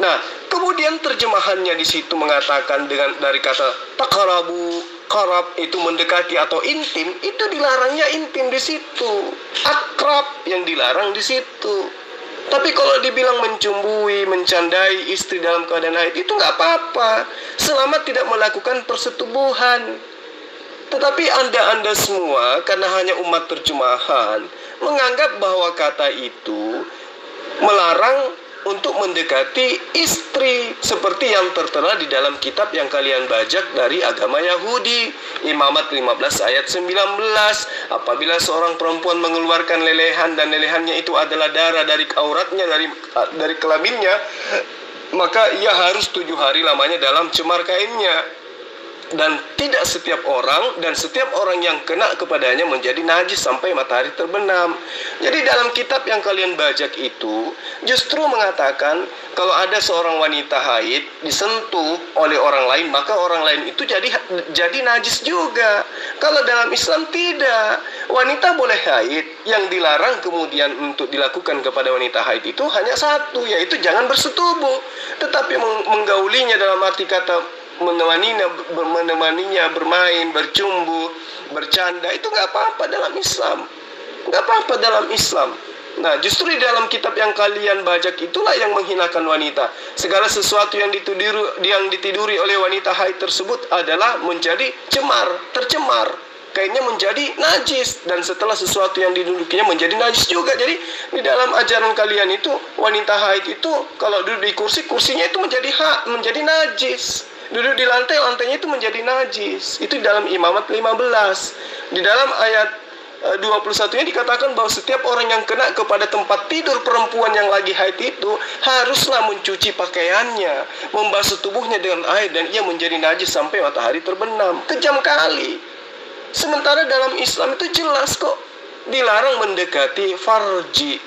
S2: Nah, kemudian terjemahannya di situ mengatakan dari kata taqrabu, qarab itu mendekati atau intim, itu dilarangnya intim di situ. Akrab yang dilarang di situ. Tapi kalau dibilang mencumbui, mencandai istri dalam keadaan haid, itu nggak apa-apa, selama tidak melakukan persetubuhan. Tetapi Anda semua, karena hanya umat terjemahan, menganggap bahwa kata itu melarang untuk mendekati istri, seperti yang tertera di dalam kitab yang kalian bajak dari agama Yahudi, Imamat 15 ayat 19. Apabila seorang perempuan mengeluarkan lelehan dan lelehannya itu adalah darah dari auratnya, dari kelaminnya, maka ia harus 7 hari lamanya dalam cemar kainnya. Dan tidak setiap orang, dan setiap orang yang kena kepadanya menjadi najis sampai matahari terbenam. Jadi dalam kitab yang kalian bajak itu justru mengatakan kalau ada seorang wanita haid disentuh oleh orang lain, maka orang lain itu jadi najis juga. Kalau dalam Islam tidak. Wanita boleh haid, yang dilarang kemudian untuk dilakukan kepada wanita haid itu hanya satu, yaitu jangan bersetubuh. Tetapi menggaulinya dalam arti kata menemaninya bermain, bercumbu, bercanda, itu nggak apa-apa dalam Islam. Nggak apa-apa dalam Islam. Nah, justru di dalam kitab yang kalian bajak itulah yang menghinakan wanita. Segala sesuatu yang ditiduri oleh wanita haid tersebut adalah menjadi tercemar. Kainnya menjadi najis, dan setelah sesuatu yang didudukinya menjadi najis juga. Jadi di dalam ajaran kalian itu wanita haid itu kalau duduk di kursinya itu menjadi najis. Duduk di lantainya itu menjadi najis. Itu dalam Imamat 15. Di dalam ayat 21-nya dikatakan bahwa setiap orang yang kena kepada tempat tidur perempuan yang lagi haid itu haruslah mencuci pakaiannya, membasuh tubuhnya dengan air, dan ia menjadi najis sampai matahari terbenam. Kejam kali. Sementara dalam Islam itu jelas kok, dilarang mendekati farji,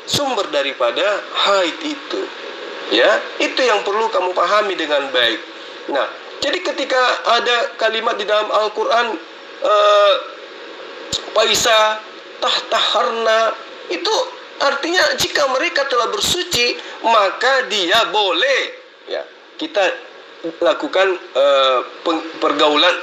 S2: sumber daripada haid itu. Ya, itu yang perlu kamu pahami dengan baik. Nah, jadi ketika ada kalimat di dalam Al-Quran Paisa tahtaharna, itu artinya jika mereka telah bersuci maka dia boleh, ya, kita lakukan pergaulan,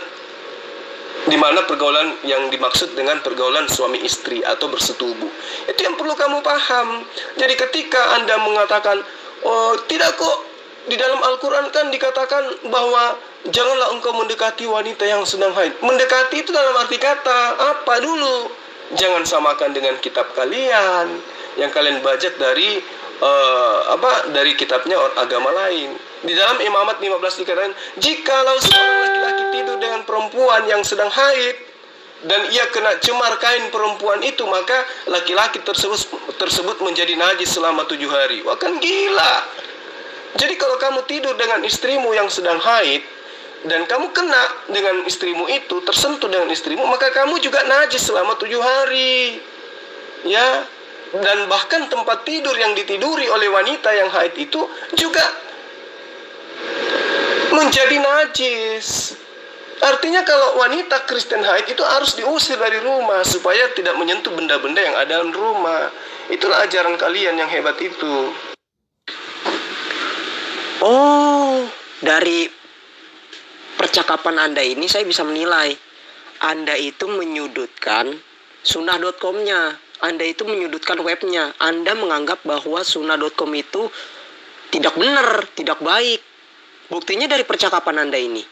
S2: di mana pergaulan yang dimaksud dengan pergaulan suami istri atau bersetubuh. Itu yang perlu kamu paham. Jadi ketika Anda mengatakan, oh tidak kok, di dalam Al-Quran kan dikatakan bahwa janganlah engkau mendekati wanita yang sedang haid. Mendekati itu dalam arti kata apa dulu? Jangan samakan dengan kitab kalian yang kalian bajak dari dari kitabnya agama lain. Di dalam Imamat 15 dikatakan, jikalau seorang laki-laki tidur dengan perempuan yang sedang haid dan ia kena cemar kain perempuan itu, maka laki-laki tersebut menjadi najis selama 7 hari. Wah, kan gila. Jadi kalau kamu tidur dengan istrimu yang sedang haid dan kamu kena dengan istrimu itu, tersentuh dengan istrimu, maka kamu juga najis selama 7 hari. Ya, dan bahkan tempat tidur yang ditiduri oleh wanita yang haid itu juga menjadi najis. Artinya kalau wanita Kristen haid itu harus diusir dari rumah supaya tidak menyentuh benda-benda yang ada di rumah. Itulah ajaran kalian yang hebat itu.
S1: Oh, dari percakapan Anda ini saya bisa menilai Anda itu menyudutkan sunnah.com-nya, Anda itu menyudutkan webnya. Anda menganggap bahwa sunnah.com itu tidak benar, tidak baik. Buktinya dari percakapan Anda ini,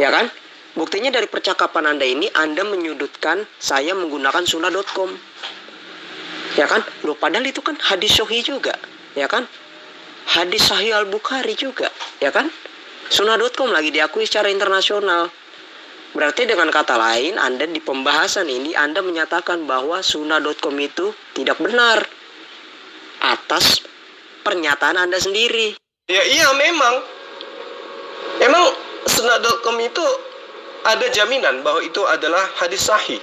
S1: ya kan? Buktinya dari percakapan Anda ini, Anda menyudutkan saya menggunakan sunnah.com, ya kan? Loh, padahal itu kan hadis sahih juga, ya kan? Hadis Sahih Al-Bukhari juga, ya kan? Sunnah.com lagi diakui secara internasional. Berarti dengan kata lain, Anda di pembahasan ini Anda menyatakan bahwa sunnah.com itu tidak benar atas pernyataan Anda sendiri.
S2: Ya iya, memang sunnah.com itu ada jaminan bahwa itu adalah hadis sahih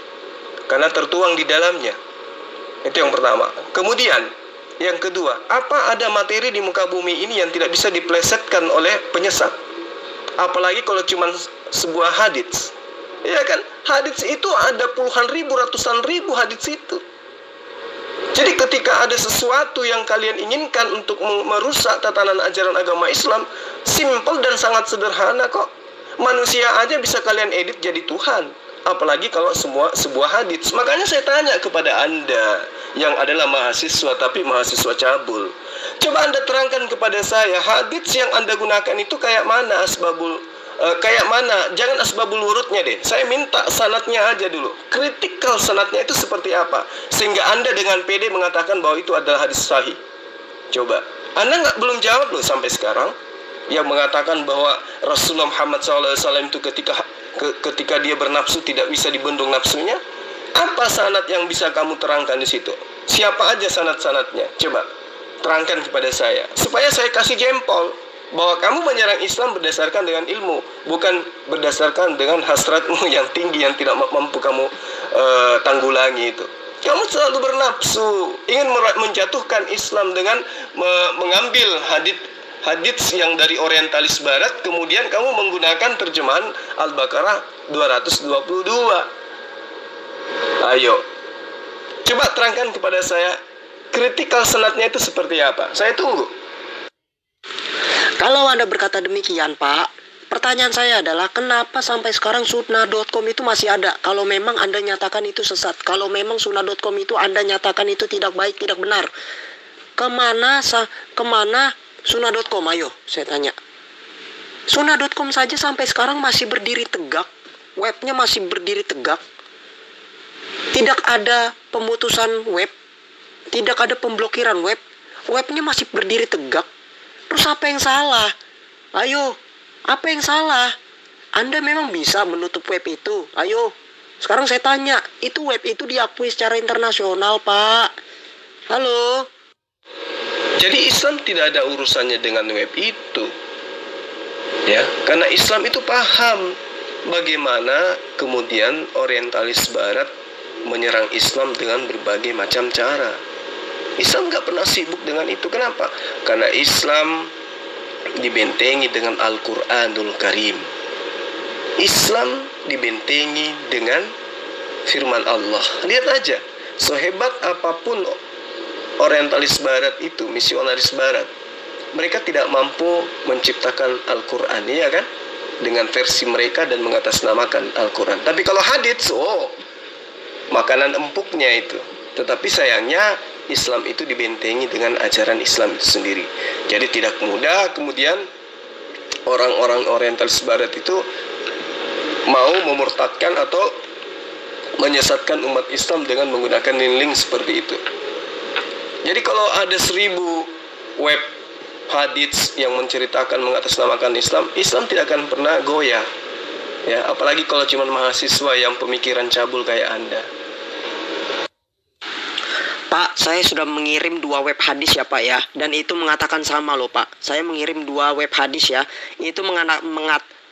S2: karena tertuang di dalamnya. Itu yang pertama. Kemudian yang kedua, apa ada materi di muka bumi ini yang tidak bisa diplesetkan oleh penyesat? Apalagi kalau cuma sebuah hadits. Ya kan? Hadits itu ada puluhan ribu, ratusan ribu hadits itu. Jadi ketika ada sesuatu yang kalian inginkan untuk merusak tatanan ajaran agama Islam, simple dan sangat sederhana kok. Manusia aja bisa kalian edit jadi Tuhan. Apalagi kalau sebuah hadits. Makanya saya tanya kepada Anda yang adalah mahasiswa tapi mahasiswa cabul. Coba Anda terangkan kepada saya, hadits yang Anda gunakan itu kayak mana kayak mana? Jangan asbabul wurudnya deh. Saya minta sanadnya aja dulu. Kritikal sanadnya itu seperti apa? Sehingga Anda dengan pede mengatakan bahwa itu adalah hadis sahih. Coba. Anda belum jawab loh sampai sekarang. Yang mengatakan bahwa Rasulullah Muhammad SAW itu ketika dia bernafsu tidak bisa dibendung nafsunya. Apa sanad yang bisa kamu terangkan di situ? Siapa aja sanad-sanadnya? Coba terangkan kepada saya. Supaya saya kasih jempol bahwa kamu menyerang Islam berdasarkan dengan ilmu, bukan berdasarkan dengan hasratmu yang tinggi yang tidak mampu kamu tanggulangi itu. Kamu selalu bernafsu, ingin menjatuhkan Islam dengan mengambil hadits yang dari orientalis barat, kemudian kamu menggunakan terjemahan Al-Baqarah 222. Ayo, coba terangkan kepada saya, kritikal sanadnya itu seperti apa? Saya tunggu.
S1: Kalau Anda berkata demikian, Pak, pertanyaan saya adalah kenapa sampai sekarang sunnah.com itu masih ada? Kalau memang Anda nyatakan itu sesat, kalau memang sunnah.com itu Anda nyatakan itu tidak baik, tidak benar, kemana sunnah.com? Ayo, saya tanya. Sunnah.com saja sampai sekarang masih berdiri tegak, webnya masih berdiri tegak, tidak ada pemutusan web, tidak ada pemblokiran web, webnya masih berdiri tegak. Terus apa yang salah? Ayo, apa yang salah? Anda memang bisa menutup web itu. Ayo, sekarang saya tanya, itu web itu diakui secara internasional, Pak. Halo?
S2: Jadi Islam tidak ada urusannya dengan web itu. Ya, karena Islam itu paham bagaimana kemudian orientalis barat menyerang Islam dengan berbagai macam cara. Islam nggak pernah sibuk dengan itu. Kenapa? Karena Islam dibentengi dengan Al-Quranul Karim. Islam dibentengi dengan firman Allah. Lihat aja, sehebat apapun orientalis barat itu, misionaris barat, mereka tidak mampu menciptakan Al-Quran, ya kan? Dengan versi mereka dan mengatasnamakan Al-Quran. Tapi kalau hadits, makanan empuknya itu. Tetapi sayangnya Islam itu dibentengi dengan ajaran Islam itu sendiri. Jadi tidak mudah kemudian orang-orang orientalis barat itu mau memurtadkan atau menyesatkan umat Islam dengan menggunakan link seperti itu. Jadi kalau ada 1000 web hadits yang menceritakan mengatasnamakan Islam, Islam tidak akan pernah goyah. Ya, apalagi kalau cuma mahasiswa yang pemikiran cabul kayak Anda.
S1: Pak, saya sudah mengirim 2 web hadis ya Pak ya. Dan itu mengatakan sama loh Pak. Saya mengirim 2 web hadis ya. Itu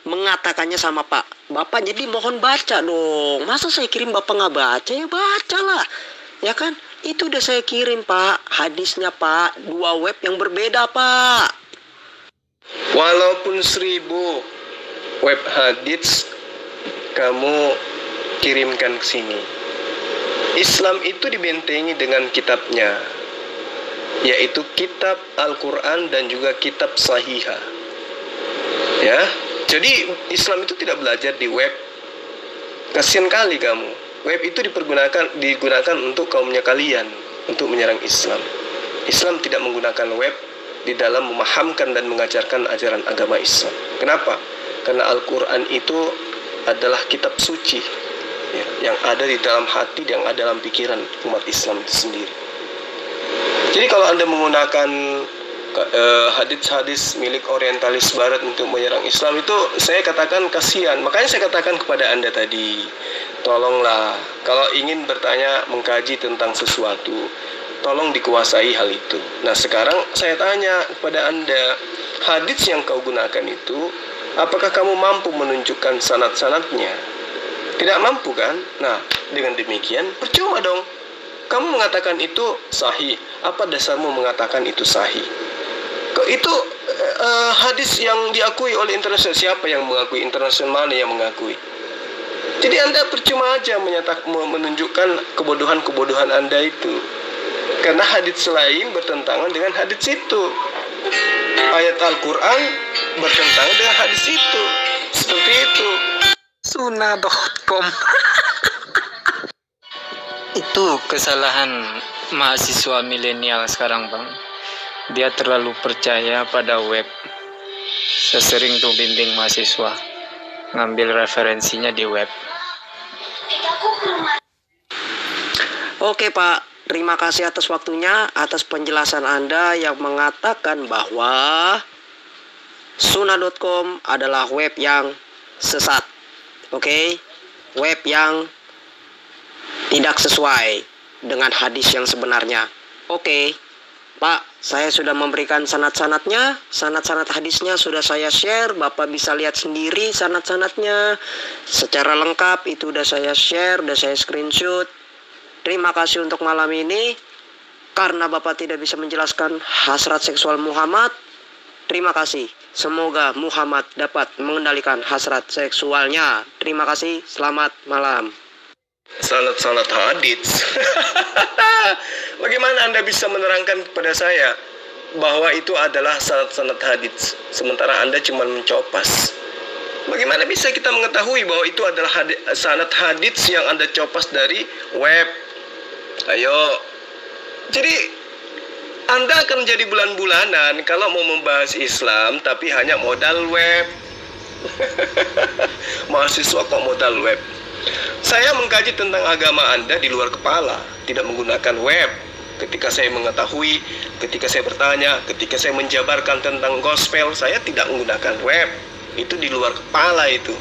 S1: mengatakannya sama Pak. Bapak jadi mohon baca dong. Masa saya kirim Bapak nggak baca? Ya bacalah. Ya kan? Itu udah saya kirim Pak. Hadisnya Pak. 2 web yang berbeda Pak.
S2: Walaupun 1000 web hadits kamu kirimkan ke sini, Islam itu dibentengi dengan kitabnya, yaitu kitab Al-Quran dan juga kitab Sahihah. Ya, jadi Islam itu tidak belajar di web. Kasian kali kamu. Web itu digunakan untuk kaumnya kalian, untuk menyerang Islam. Islam tidak menggunakan web di dalam memahamkan dan mengajarkan ajaran agama Islam. Kenapa? Karena Al-Quran itu adalah kitab suci, yang ada di dalam hati, yang ada dalam pikiran umat Islam itu sendiri. Jadi kalau Anda menggunakan hadis-hadis milik orientalis barat untuk menyerang Islam, itu saya katakan kasihan. Makanya saya katakan kepada Anda tadi, tolonglah kalau ingin bertanya, mengkaji tentang sesuatu, tolong dikuasai hal itu. Nah sekarang saya tanya kepada Anda, hadis yang kau gunakan itu Apakah kamu mampu menunjukkan sanad-sanadnya? Tidak mampu kan? Nah, dengan demikian percuma dong. Kamu mengatakan itu sahih. Apa dasarmu mengatakan itu sahih? Itu hadis yang diakui oleh internasional. Siapa yang mengakui? Internasional mana yang mengakui? Jadi Anda percuma aja menunjukkan kebodohan-kebodohan Anda itu. Karena hadis lain bertentangan dengan hadis itu. Ayat Al-Quran bertentangan dengan hadis itu. Seperti itu.
S3: Sunnah.com. Itu kesalahan mahasiswa milenial sekarang, Bang. Dia terlalu percaya pada web. Saya sering tuh bimbing mahasiswa, ngambil referensinya di web.
S1: Oke Pak, terima kasih atas waktunya, atas penjelasan Anda yang mengatakan bahwa Sunnah.com adalah web yang sesat. Oke, web yang tidak sesuai dengan hadis yang sebenarnya. Oke, Pak, saya sudah memberikan sanad-sanadnya, sanad-sanad hadisnya sudah saya share. Bapak bisa lihat sendiri sanad-sanadnya secara lengkap, itu udah saya share, udah saya screenshot. Terima kasih untuk malam ini. Karena Bapak tidak bisa menjelaskan hasrat seksual Muhammad, terima kasih. Semoga Muhammad dapat mengendalikan hasrat seksualnya. Terima kasih, selamat malam.
S2: Sanad-sanad hadis. Bagaimana Anda bisa menerangkan kepada saya bahwa itu adalah sanad-sanad hadis, sementara Anda cuma mencopas? Bagaimana bisa kita mengetahui bahwa itu adalah sanad hadis yang Anda copas dari web? Ayo. Jadi Anda akan jadi bulan-bulanan kalau mau membahas Islam tapi hanya modal web. Mahasiswa kok modal web? Saya mengkaji tentang agama Anda di luar kepala, tidak menggunakan web. Ketika saya mengetahui, ketika saya bertanya, ketika saya menjabarkan tentang gospel, saya tidak menggunakan web. Itu di luar kepala itu.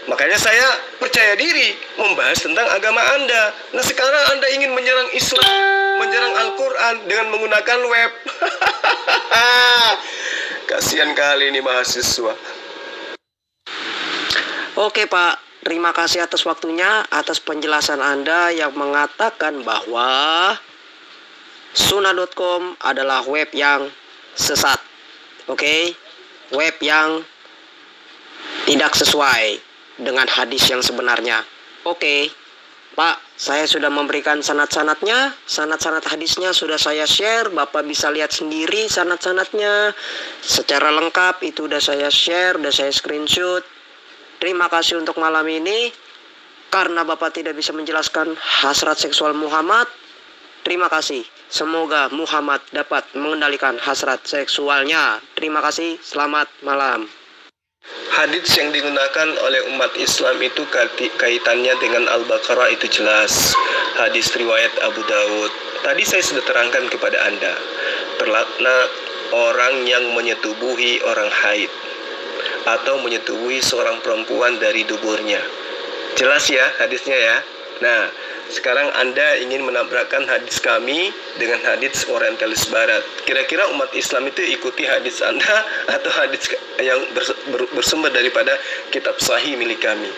S2: Makanya saya percaya diri membahas tentang agama Anda. Nah sekarang Anda ingin menyerang Islam, menyerang Al-Quran dengan menggunakan web. Kasihan kali ini mahasiswa.
S1: Oke Pak, terima kasih atas waktunya, atas penjelasan Anda yang mengatakan bahwa Sunnah.com adalah web yang sesat. Oke, web yang tidak sesuai dengan hadis yang sebenarnya. Oke, Pak, saya sudah memberikan sanad-sanadnya, sanad-sanad hadisnya sudah saya share. Bapak bisa lihat sendiri sanad-sanadnya secara lengkap, itu udah saya share, udah saya screenshot. Terima kasih untuk malam ini. Karena Bapak tidak bisa menjelaskan hasrat seksual Muhammad, terima kasih. Semoga Muhammad dapat mengendalikan hasrat seksualnya. Terima kasih, selamat malam.
S2: Hadits yang digunakan oleh umat Islam itu kaitannya dengan Al-Baqarah itu jelas. Hadis riwayat Abu Dawud. Tadi saya sudah terangkan kepada Anda. Terlaknat orang yang menyetubuhi orang haid atau menyetubuhi seorang perempuan dari duburnya. Jelas ya hadisnya ya. Nah, sekarang Anda ingin menabrakkan hadis kami dengan hadis orientalis barat. Kira-kira umat Islam itu ikuti hadis Anda atau hadis yang bersumber daripada kitab sahih milik kami?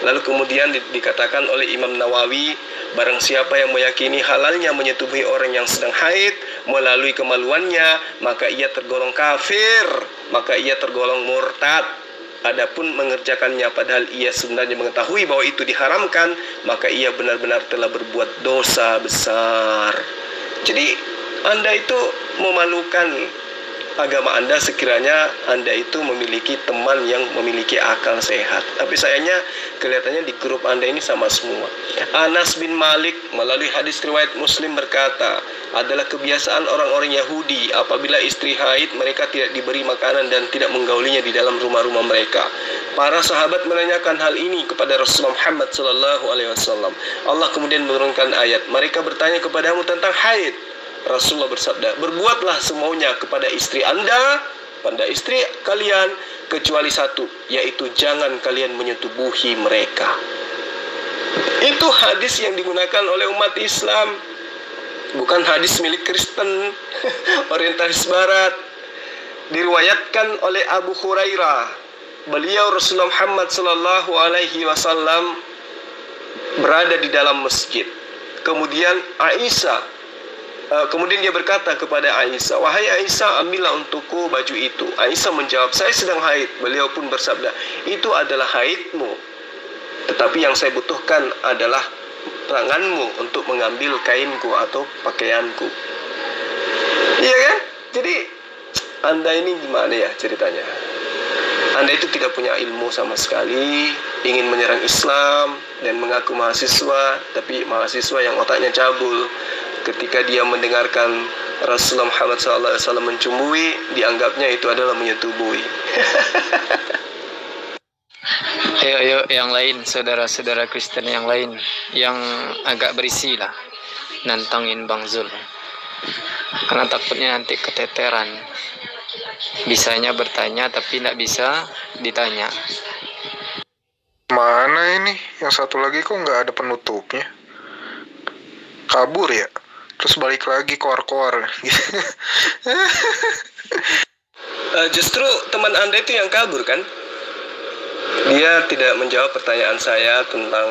S2: Lalu kemudian dikatakan oleh Imam Nawawi, barang siapa yang meyakini halalnya menyetubuhi orang yang sedang haid melalui kemaluannya, maka ia tergolong kafir, maka ia tergolong murtad. Adapun mengerjakannya padahal ia sebenarnya mengetahui bahwa itu diharamkan, maka ia benar-benar telah berbuat dosa besar. Jadi Anda itu memalukan agama Anda sekiranya Anda itu memiliki teman yang memiliki akal sehat. Tapi sayangnya kelihatannya di grup Anda ini sama semua. Anas bin Malik melalui hadis riwayat Muslim berkata, adalah kebiasaan orang-orang Yahudi apabila istri haid mereka tidak diberi makanan dan tidak menggaulinya di dalam rumah-rumah mereka. Para sahabat menanyakan hal ini kepada Rasulullah Muhammad SAW. Allah kemudian menurunkan ayat, mereka bertanya kepadamu tentang haid. Rasulullah bersabda, berbuatlah semaunya kepada istri Anda, pada istri kalian, kecuali satu, yaitu jangan kalian menyetubuhi mereka. Itu hadis yang digunakan oleh umat Islam, bukan hadis milik Kristen, orientalis barat. Diriwayatkan oleh Abu Hurairah beliau Rasulullah Muhammad sallallahu alaihi wasallam berada di dalam masjid. Kemudian kemudian dia berkata kepada Aisyah, "Wahai Aisyah, ambillah untukku baju itu." Aisyah menjawab, "Saya sedang haid." Beliau pun bersabda, "Itu adalah haidmu, tetapi yang saya butuhkan adalah tanganmu untuk mengambil kainku atau pakaianku." Iya kan? Jadi Anda ini gimana ya ceritanya? Anda itu tidak punya ilmu sama sekali, ingin menyerang Islam dan mengaku mahasiswa, tapi mahasiswa yang otaknya cabul. Ketika dia mendengarkan Rasulullah Muhammad SAW mencumbuhi, dianggapnya itu adalah menyetubui.
S3: Ayo yang lain, saudara-saudara Kristen yang lain, yang agak berisi lah, nantangin Bang Zul. Karena takutnya nanti keteteran. Bisanya bertanya tapi tidak bisa ditanya.
S6: Mana ini? Yang satu lagi kok nggak ada penutupnya? Kabur ya? Terus balik lagi koar-koar.
S2: Justru teman Anda itu yang kabur kan? Dia tidak menjawab pertanyaan saya tentang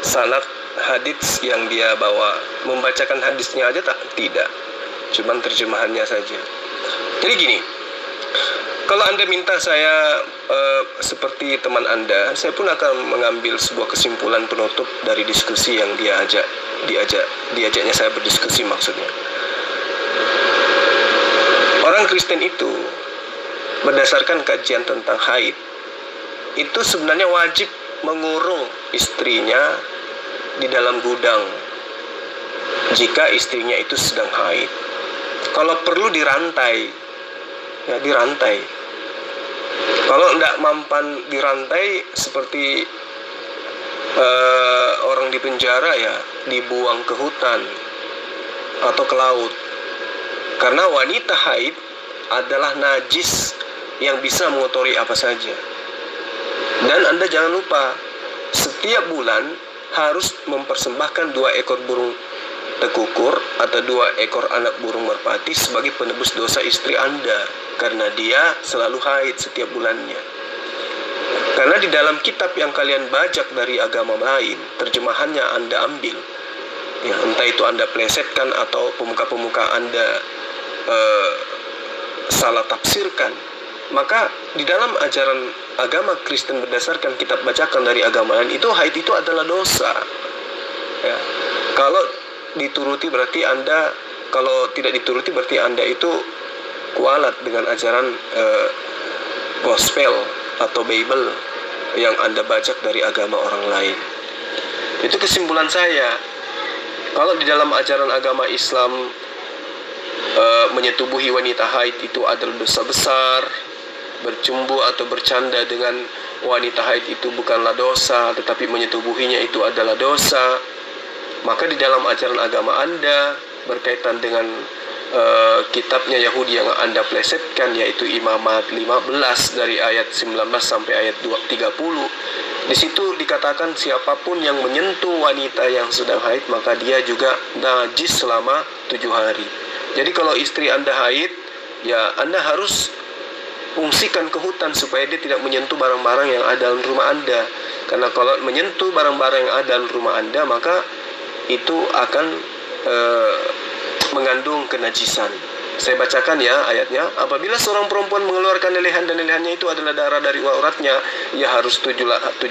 S2: sanad hadits yang dia bawa. Membacakan hadisnya aja tidak. Cuman terjemahannya saja. Jadi gini, kalau Anda minta saya seperti teman Anda, saya pun akan mengambil sebuah kesimpulan penutup dari diskusi yang diajaknya saya berdiskusi maksudnya. Orang Kristen itu berdasarkan kajian tentang haid itu sebenarnya wajib mengurung istrinya di dalam gudang jika istrinya itu sedang haid. Kalau perlu dirantai, ya dirantai. Kalau tidak mampan dirantai seperti orang di penjara, ya dibuang ke hutan atau ke laut. Karena wanita haid adalah najis yang bisa mengotori apa saja. Dan Anda jangan lupa, setiap bulan harus mempersembahkan 2 ekor burung tekukur atau 2 ekor anak burung merpati sebagai penebus dosa istri Anda, karena dia selalu haid setiap bulannya. Karena di dalam kitab yang kalian bajak dari agama lain, terjemahannya Anda ambil, ya, entah itu Anda plesetkan atau pemuka-pemuka Anda salah tafsirkan, maka di dalam ajaran agama Kristen berdasarkan kitab bacakan dari agama lain, itu haid itu adalah dosa, ya. Kalau dituruti berarti Anda, kalau tidak dituruti berarti Anda itu kualat dengan ajaran gospel atau Bible yang Anda bajak dari agama orang lain. Itu kesimpulan saya. Kalau di dalam ajaran agama Islam menyetubuhi wanita haid itu adalah dosa besar, bercumbu atau bercanda dengan wanita haid itu bukanlah dosa, tetapi menyetubuhinya itu adalah dosa, maka di dalam ajaran agama Anda berkaitan dengan kitabnya Yahudi yang Anda plesetkan, yaitu Imamat 15 dari ayat 19 sampai ayat 30, di situ dikatakan siapapun yang menyentuh wanita yang sedang haid maka dia juga najis selama 7 hari. Jadi kalau istri Anda haid, ya Anda harus fungsikan ke hutan supaya dia tidak menyentuh barang-barang yang ada dalam rumah Anda. Karena kalau menyentuh barang-barang yang ada dalam rumah Anda, maka itu akan mengandung kenajisan. Saya bacakan ya ayatnya. Apabila seorang perempuan mengeluarkan lelehan dan lelehannya itu adalah darah dari auratnya, ia harus 7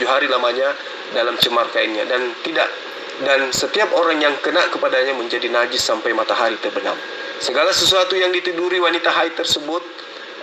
S2: hari lamanya dalam cemar kainnya, dan setiap orang yang kena kepadanya menjadi najis sampai matahari terbenam. Segala sesuatu yang ditiduri wanita haid tersebut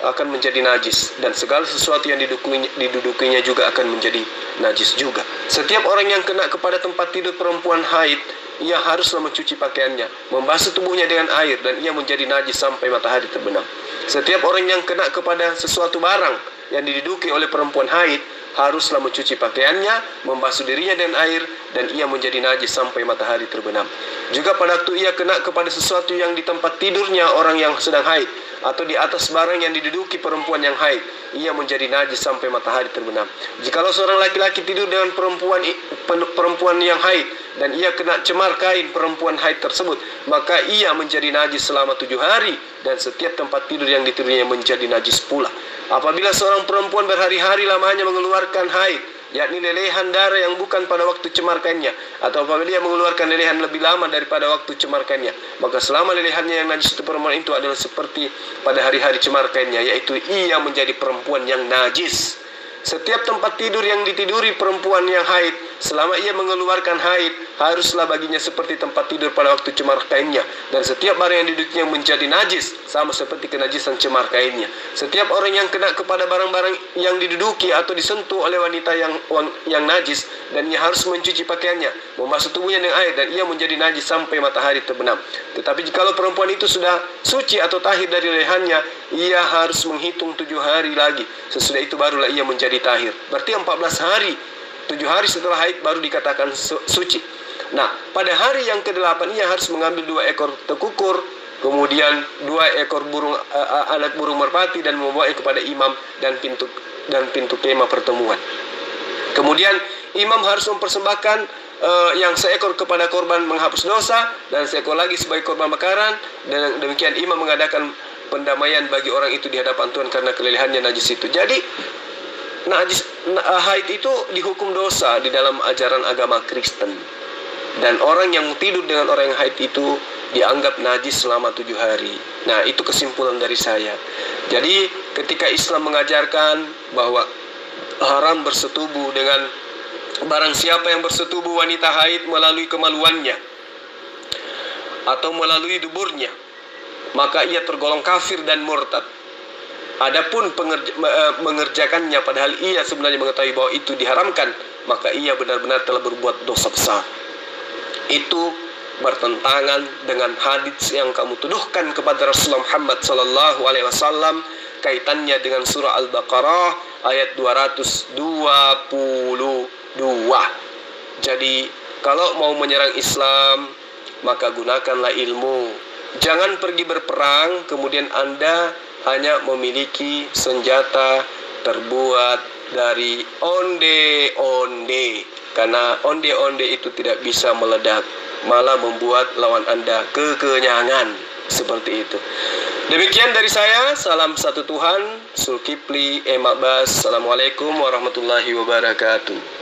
S2: akan menjadi najis, dan segala sesuatu yang didudukinya juga akan menjadi najis juga. Setiap orang yang kena kepada tempat tidur perempuan haid, ia haruslah mencuci pakaiannya, membasuh tubuhnya dengan air, dan ia menjadi najis sampai matahari terbenam. Setiap orang yang kena kepada sesuatu barang yang diduduki oleh perempuan haid, haruslah mencuci pakaiannya, membasuh dirinya dengan air, dan ia menjadi najis sampai matahari terbenam. Juga pada waktu ia kena kepada sesuatu yang di tempat tidurnya orang yang sedang haid, atau di atas barang yang diduduki perempuan yang haid, ia menjadi najis sampai matahari terbenam. Jikalau seorang laki-laki tidur dengan perempuan yang haid, dan ia kena cemar kain perempuan haid tersebut, maka ia menjadi najis selama 7 hari, dan setiap tempat tidur yang ditidurnya menjadi najis pula. Apabila seorang perempuan berhari-hari lamanya mengeluarkan haid, yakni lelehan darah yang bukan pada waktu cemarkannya, atau apabila dia mengeluarkan lelehan lebih lama daripada waktu cemarkannya, maka selama lelehannya yang najis itu perempuan itu adalah seperti pada hari-hari cemarkannya, yaitu ia menjadi perempuan yang najis. Setiap tempat tidur yang ditiduri perempuan yang haid, selama ia mengeluarkan haid, haruslah baginya seperti tempat tidur pada waktu cemar kainnya. Dan setiap barang yang diduduknya menjadi najis, sama seperti kenajisan cemar kainnya. Setiap orang yang kena kepada barang-barang yang diduduki atau disentuh oleh wanita yang najis, dan ia harus mencuci pakaiannya, membasuh tubuhnya dengan air, dan ia menjadi najis sampai matahari terbenam. Tetapi jikalau perempuan itu sudah suci atau tahir dari lehannya, ia harus menghitung 7 hari lagi. Sesudah itu barulah ia menjadi tahir. Berarti 14 hari, 7 hari setelah haid baru dikatakan suci. Nah, pada hari yang ke-8 ia harus mengambil 2 ekor tekukur, kemudian 2 ekor anak burung merpati, dan membawanya kepada imam dan pintu kemah pertemuan. Kemudian imam harus mempersembahkan yang seekor kepada korban menghapus dosa, dan seekor lagi sebagai korban bakaran. Dan demikian imam mengadakan pendamaian bagi orang itu di hadapan Tuhan karena kelelehannya najis itu. Jadi haid itu dihukum dosa di dalam ajaran agama Kristen. Dan orang yang tidur dengan orang yang haid itu dianggap najis selama 7 hari. Nah, itu kesimpulan dari saya. Jadi ketika Islam mengajarkan bahwa haram bersetubuh dengan barang siapa yang bersetubuh wanita haid melalui kemaluannya atau melalui duburnya, maka ia tergolong kafir dan murtad. Adapun mengerjakannya padahal ia sebenarnya mengetahui bahwa itu diharamkan, maka ia benar-benar telah berbuat dosa besar. Itu bertentangan dengan hadis yang kamu tuduhkan kepada Rasulullah Muhammad SAW, kaitannya dengan surah Al-Baqarah ayat 222. Jadi kalau mau menyerang Islam, maka gunakanlah ilmu. Jangan pergi berperang kemudian Anda hanya memiliki senjata terbuat dari onde-onde. Karena onde-onde itu tidak bisa meledak, malah membuat lawan Anda kekenyangan. Seperti itu. Demikian dari saya. Salam satu Tuhan. Zulkifli M. Abbas. Assalamualaikum warahmatullahi wabarakatuh.